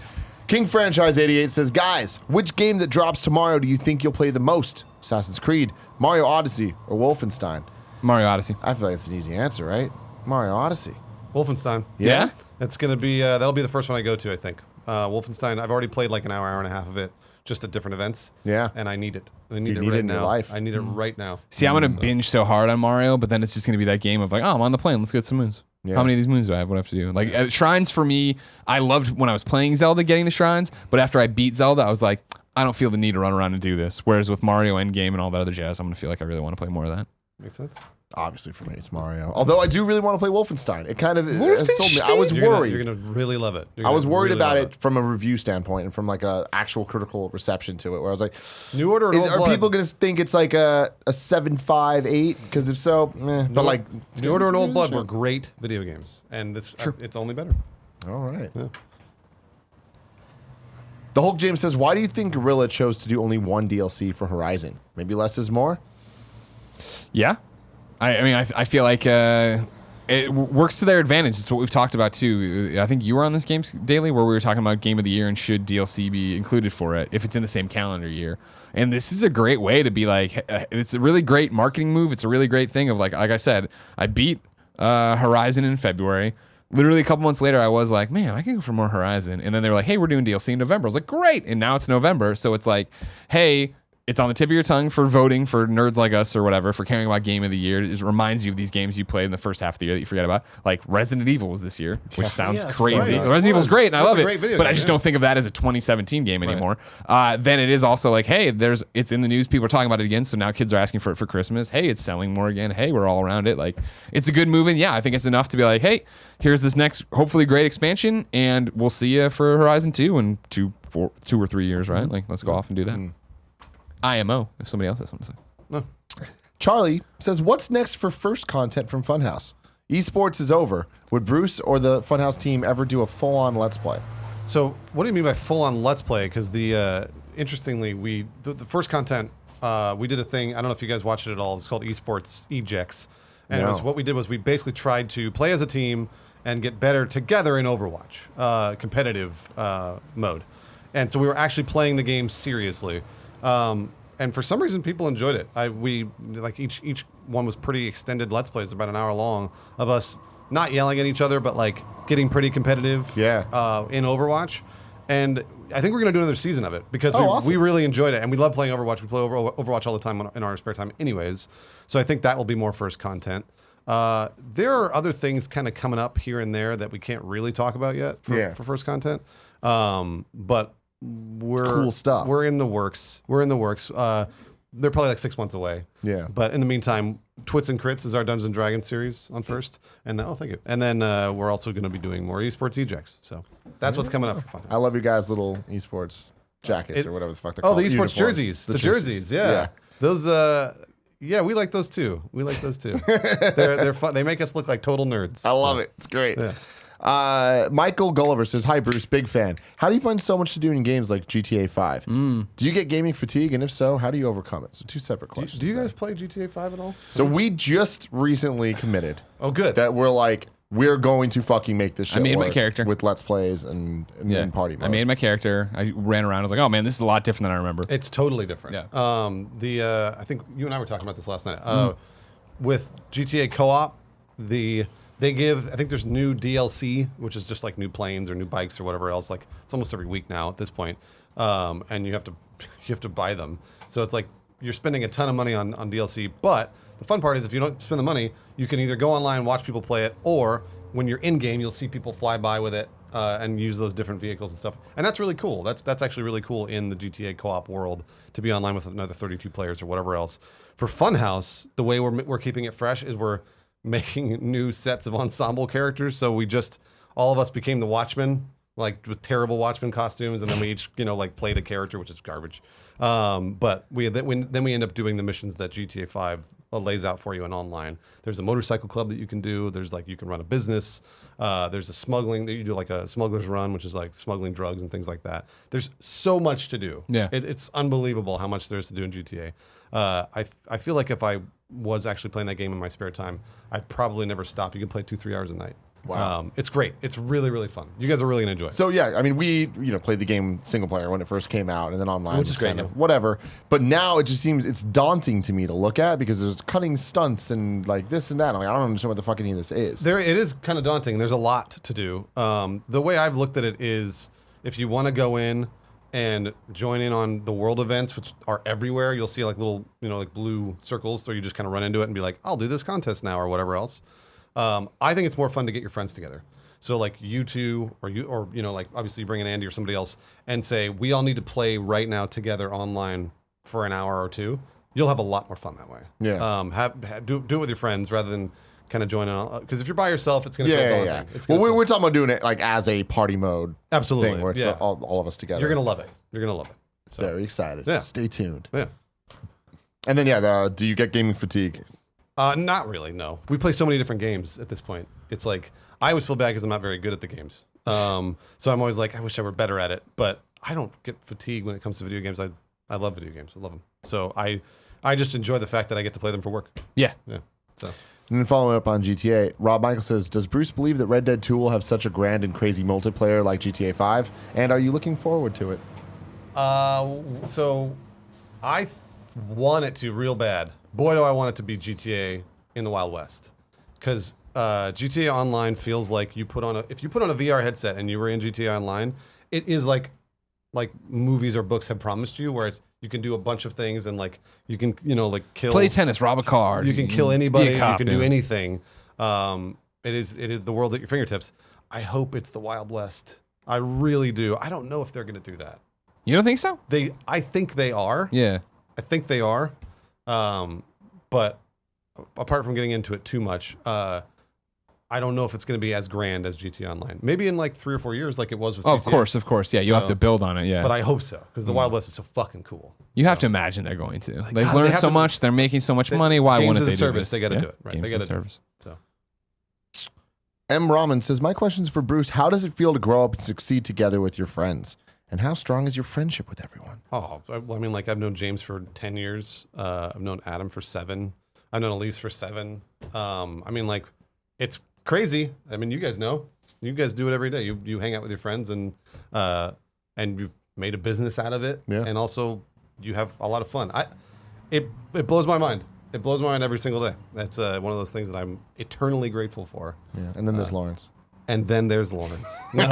King Franchise 88 says, guys, which game that drops tomorrow do you think you'll play the most? Assassin's Creed, Mario Odyssey, or Wolfenstein? Mario Odyssey. I feel like it's an easy answer, right? Mario Odyssey. Wolfenstein. Yeah? It's going to be, that'll be the first one I go to, I think. Wolfenstein, I've already played like an hour and a half of it, just at different events. Yeah. And I need it. I need You it need right it in your now. life. I need it right now. See, I'm going to binge so hard on Mario, but then it's just going to be that game of like, I'm on the plane. Let's get some moons. Yeah. How many of these moons do I have? What do I have to do? Like, shrines for me, I loved when I was playing Zelda getting the shrines, but after I beat Zelda, I was like, I don't feel the need to run around and do this. Whereas with Mario Endgame and all that other jazz, I'm going to feel like I really want to play more of that. Makes sense? Obviously, for me, it's Mario. Although I do really want to play Wolfenstein. It kind of has sold me. I was You're worried. You're going to really love it. I was worried about it from a review standpoint and from like a actual critical reception to it, where I was like, New Order and Old are Blood. people going to think it's like a 7, 5, 8? Because if so, but like New Order and Old Blood were great video games. And this it's only better. All right. Yeah. The Hulk James says, why do you think Guerrilla chose to do only one DLC for Horizon? Maybe less is more? Yeah. I mean, I feel like it works to their advantage. It's what we've talked about too. I think you were on this Games Daily where we were talking about Game of the Year and should DLC be included for it if it's in the same calendar year. And this is a great way to be like, it's a really great marketing move. It's a really great thing of like I said, I beat Horizon in February. Literally a couple months later, I was like, man, I can go for more Horizon. And then they were like, hey, we're doing DLC in November. I was like, great. And now it's November. So it's like, hey, it's on the tip of your tongue for voting for nerds like us or whatever, for caring about Game of the Year. It reminds you of these games you played in the first half of the year that you forget about. Like Resident Evil was this year, which sounds crazy. right. Resident Evil's great and I That's love a it, great video but I game, just yeah. don't think of that as a 2017 game anymore. Then it is also like, hey, it's in the news. People are talking about it again. So now kids are asking for it for Christmas. Hey, it's selling more again. Hey, we're all around it. Like, it's a good move. And yeah, I think it's enough to be like, hey, here's this next, hopefully great expansion. And we'll see you for Horizon 2 in 2 or 3 years, right? Like, let's go off and do that. IMO, if somebody else has something to say. Charlie says, what's next for first content from Funhouse? Esports is over. Would Bruce or the Funhouse team ever do a full-on Let's Play? So what do you mean by full-on Let's Play? Because interestingly, the first content, we did a thing, I don't know if you guys watched it at all, it's called Esports Ejects. And No. what we did was we basically tried to play as a team and get better together in Overwatch, competitive mode. And so we were actually playing the game seriously. And for some reason, people enjoyed it. Each one was pretty extended Let's Plays, about an hour long, of us not yelling at each other, but like getting pretty competitive. Yeah. In Overwatch, and I think we're going to do another season of it because awesome. we really enjoyed it and we love playing Overwatch. We play Overwatch all the time in our spare time anyways. So I think that will be more first content. There are other things kind of coming up here and there that we can't really talk about yet for first content. But we're cool stuff. We're in the works. They're probably like 6 months away. Yeah. But in the meantime, Twits and Crits is our Dungeons and Dragons series on first. And thank you. And then we're also going to be doing more esports ejects. So that's what's coming up for fun. I love you guys' little esports jackets or whatever the fuck they're Oh, called. the esports Uniforms. jerseys. The jerseys. Yeah. Those. Yeah, we like those too. They're fun. They make us look like total nerds. I love it. It's great. Yeah. Michael Gulliver says, "Hi Bruce, big fan. How do you find so much to do in games like GTA 5? Do you get gaming fatigue, and if so, how do you overcome it?" So 2 separate questions. Do you guys play GTA 5 at all? So we just recently committed. Oh, good. That we're going to fucking make this shit I made my work character with Let's Plays and party mode. I made my character. I ran around. I was like, oh man, this is a lot different than I remember. It's totally different. Yeah. I think you and I were talking about this last night. With GTA Co-op, they give, I think there's new DLC, which is just like new planes or new bikes or whatever else. Like it's almost every week now at this point. And you have to buy them. So it's like you're spending a ton of money on DLC. But the fun part is if you don't spend the money, you can either go online and watch people play it, or when you're in game, you'll see people fly by with it and use those different vehicles and stuff. And that's really cool. That's actually really cool in the GTA co-op world to be online with another 32 players or whatever else. For Funhouse, the way we're keeping it fresh is we're making new sets of ensemble characters. So all of us became the Watchmen, like with terrible Watchmen costumes, and then we each, played a character, which is garbage. But we end up doing the missions that GTA 5 lays out for you in online. There's a motorcycle club that you can do. There's you can run a business. There's a smuggling that you do, like a smuggler's run, which is like smuggling drugs and things like that. There's so much to do. Yeah. It's unbelievable how much there is to do in GTA. I feel like if I was actually playing that game in my spare time, I'd probably never stop. You can play 2-3 hours a night. Wow. It's great. It's really, really fun. You guys are really going to enjoy it. So yeah, I mean, we played the game single player when it first came out, and then online, Which is great, kind of whatever. But now it just seems it's daunting to me to look at because there's cutting stunts and like this and that. I'm like, I don't understand what the fuck any of this is. It is kind of daunting. There's a lot to do. The way I've looked at it is, if you want to go in and join in on the world events, which are everywhere, you'll see like little, like blue circles, so you just kind of run into it and be like, I'll do this contest now or whatever else. I think it's more fun to get your friends together. So like you two, or like obviously you bring in Andy or somebody else and say, we all need to play right now together online for an hour or two. You'll have a lot more fun that way. Yeah. Do it with your friends rather than kind of join on, because if you're by yourself, it's going to feel daunting. Yeah. Well, we're talking about doing it like as a party mode thing where it's all of us together. You're going to love it. You're going to love it. So. Very excited. Yeah. Stay tuned. Yeah. And then, do you get gaming fatigue? Not really, no. We play so many different games at this point. It's like, I always feel bad because I'm not very good at the games. So I'm always like, I wish I were better at it. But I don't get fatigued when it comes to video games. I love video games. I love them. So I just enjoy the fact that I get to play them for work. Yeah. Yeah. So. And then following up on GTA, Rob Michael says, does Bruce believe that Red Dead 2 will have such a grand and crazy multiplayer like GTA 5? And are you looking forward to it? So I want it to real bad. Boy, do I want it to be GTA in the Wild West. Because GTA Online feels like if you put on a VR headset and you were in GTA Online, it is like movies or books have promised you, where you can do a bunch of things and you can kill, play tennis, rob a car. You can kill anybody. You can do anything. It is the world at your fingertips. I hope it's the Wild West. I really do. I don't know if they're going to do that. You don't think so? I think they are. Yeah. I think they are. But apart from getting into it too much, I don't know if it's going to be as grand as GTA Online. Maybe in 3 or 4 years, like it was with GTA. Of course. Yeah, you have to build on it. Yeah. But I hope so, because the Wild West is so fucking cool. You have to imagine they're going to. They've God, learned so much. They're making so much money. Why wouldn't they do service, this? They got to do it. Right? Games They got to as a service. So. M. Raman says, my question's for Bruce. How does it feel to grow up and succeed together with your friends? And how strong is your friendship with everyone? Oh, well, I mean, I've known James for 10 years. I've known Adam for 7. I've known Elise for 7. I mean, it's crazy. I mean, you guys know. You guys do it every day. You hang out with your friends and you've made a business out of it. Yeah. And also, you have a lot of fun. It blows my mind. It blows my mind every single day. That's one of those things that I'm eternally grateful for. Yeah. And then there's Lawrence. and then there's Lawrence. No.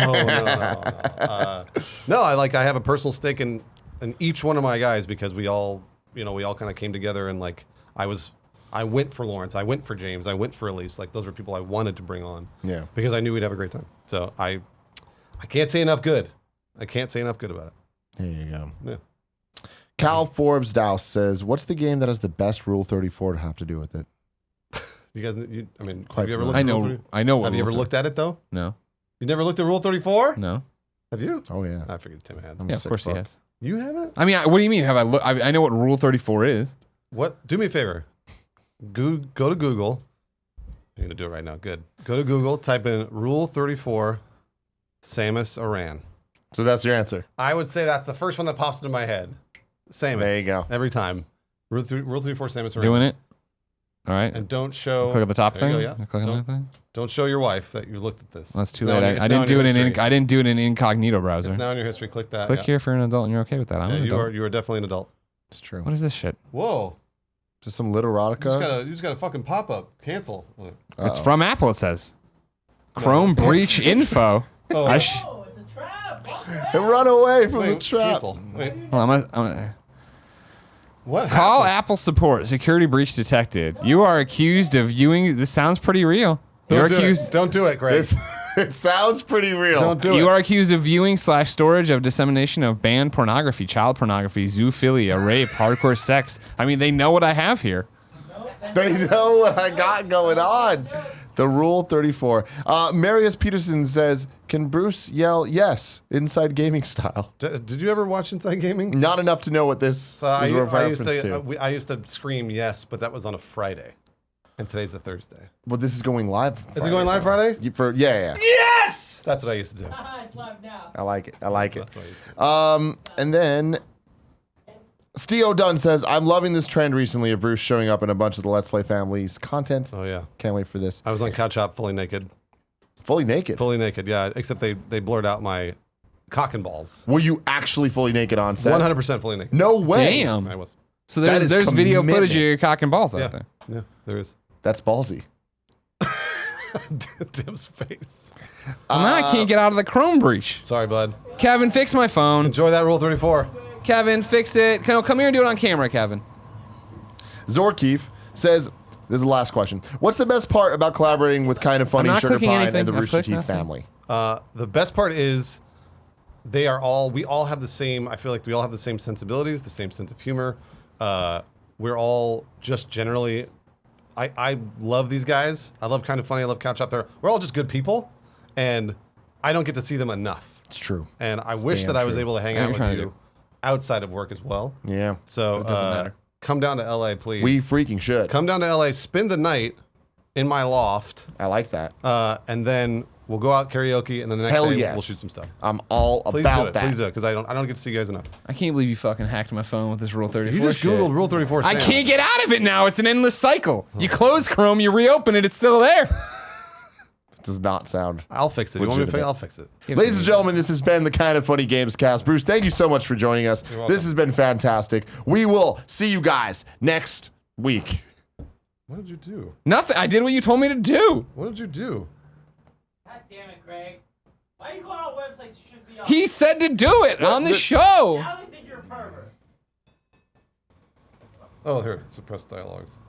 No, I have a personal stake in each one of my guys because we all kind of came together and like I went for Lawrence, I went for James, I went for Elise. Like those were people I wanted to bring on. Yeah. Because I knew we'd have a great time. So I can't say enough good. I can't say enough good about it. There you go. Yeah. Cal Forbes Douse says, "What's the game that has the best Rule 34 to have to do with it?" You guys, have you Quite ever looked I at know. Rule 34? I know. Have you ever looked at it though? No. You never looked at Rule 34? No. Have you? Oh yeah. I figured Tim had. I'm Yeah, a of sick course he fuck. has. You haven't? I mean, what do you mean? Have I looked? I know what Rule 34 is. What? Do me a favor. Go to Google. You're gonna do it right now. Good. Go to Google. Type in Rule 34, Samus Aran. So that's your answer. I would say that's the first one that pops into my head. Samus. There you go. Every time. Rule 34, Samus Aran. Doing it. All right. And don't show. Click at the top There thing. you go, yeah. Click on that thing. Don't show your wife that you looked at this. That's too It's now late. in your- I it's now didn't do it in. history. I didn't do it in incognito browser. It's now in your history. Click that. Click yeah. here if you're an adult and you're okay with that. I'm Yeah, an adult. you are definitely an adult. It's true. What is this shit? Whoa. Just some literotica. You just got a fucking pop up. Cancel. It's from Apple. It says Chrome breach info. Oh, I Oh, it's a trap. And run away from the wait, trap. cancel. Wait. Well, I'm gonna What? call happened? Apple support. Security breach detected. You are accused of viewing. This sounds pretty real. You're Don't do accused. it. Don't do it, Greg. It sounds pretty real. Don't do it. You are accused of viewing / storage of dissemination of banned pornography, child pornography, zoophilia, rape, hardcore sex. I mean, they know what I have here. They know what I got going on. The Rule 34. Marius Peterson says, "Can Bruce yell yes inside gaming style?" Did you ever watch Inside Gaming? Not enough to know what this So is a I reference used to. to I used to scream yes, but that was on a Friday, and today's a Thursday. Well, this is going live. Is it going live Friday? Yeah. Yes, that's what I used to do. It's live now. I like it. I like it. That's what I used to do. And then Steo Dunn says, "I'm loving this trend recently of Bruce showing up in a bunch of the Let's Play Family's content. Oh yeah, Can't wait for this. I was on Couch Hop fully naked. Fully naked. Fully naked, yeah. Except they blurred out my cock and balls. Were you actually fully naked on set? 100% fully naked. No way. Damn. I was. So That there's is video commitment. footage of your cock and balls Yeah, out there. yeah, there is. That's ballsy. Tim's face. Well, now I can't get out of the Chrome breach. Sorry, bud. Kevin, fix my phone. Enjoy that Rule 34. Kevin, fix it. Come here and do it on camera, Kevin. Zorkeef says, this is the last question. What's the best part about collaborating with Kind of Funny, not Sugar clicking Pine, anything. and the I've Rooster clicked Teeth nothing. family? The best part is we all have the same, I feel like we all have the same sensibilities, the same sense of humor. We're all just generally, I love these guys. I love Kind of Funny. I love Couch Up There. We're all just good people, and I don't get to see them enough. It's true. And I wish damn that I was true. able to hang Yeah, out you're with trying to you do. outside of work as well. Yeah. So It doesn't matter. Come down to LA, please. We freaking should. Come down to LA, spend the night in my loft, I like that. and then we'll go out karaoke, and then the next Hell day yes. we'll shoot some stuff. I'm all Please about do it. that. Please do it, because I don't get to see you guys enough. I can't believe you fucking hacked my phone with this Rule 34 You just shit. Googled Rule 34 I Sam. can't get out of it now. It's an endless cycle. You close Chrome, you reopen it, it's still there. It does not sound. I'll fix it. You want me to fix it? Legitimate. I'll fix it. Ladies and gentlemen, this has been the Kind of Funny Gamescast. Bruce, thank you so much for joining us. welcome. This has been fantastic. We will see you guys next week. What did you do? Nothing. I did what you told me to do. What did you do? God damn it, Greg. Why are you going on websites you shouldn't be on? He said to do it on the show. Now they think you're a pervert. Oh, here, suppressed dialogues.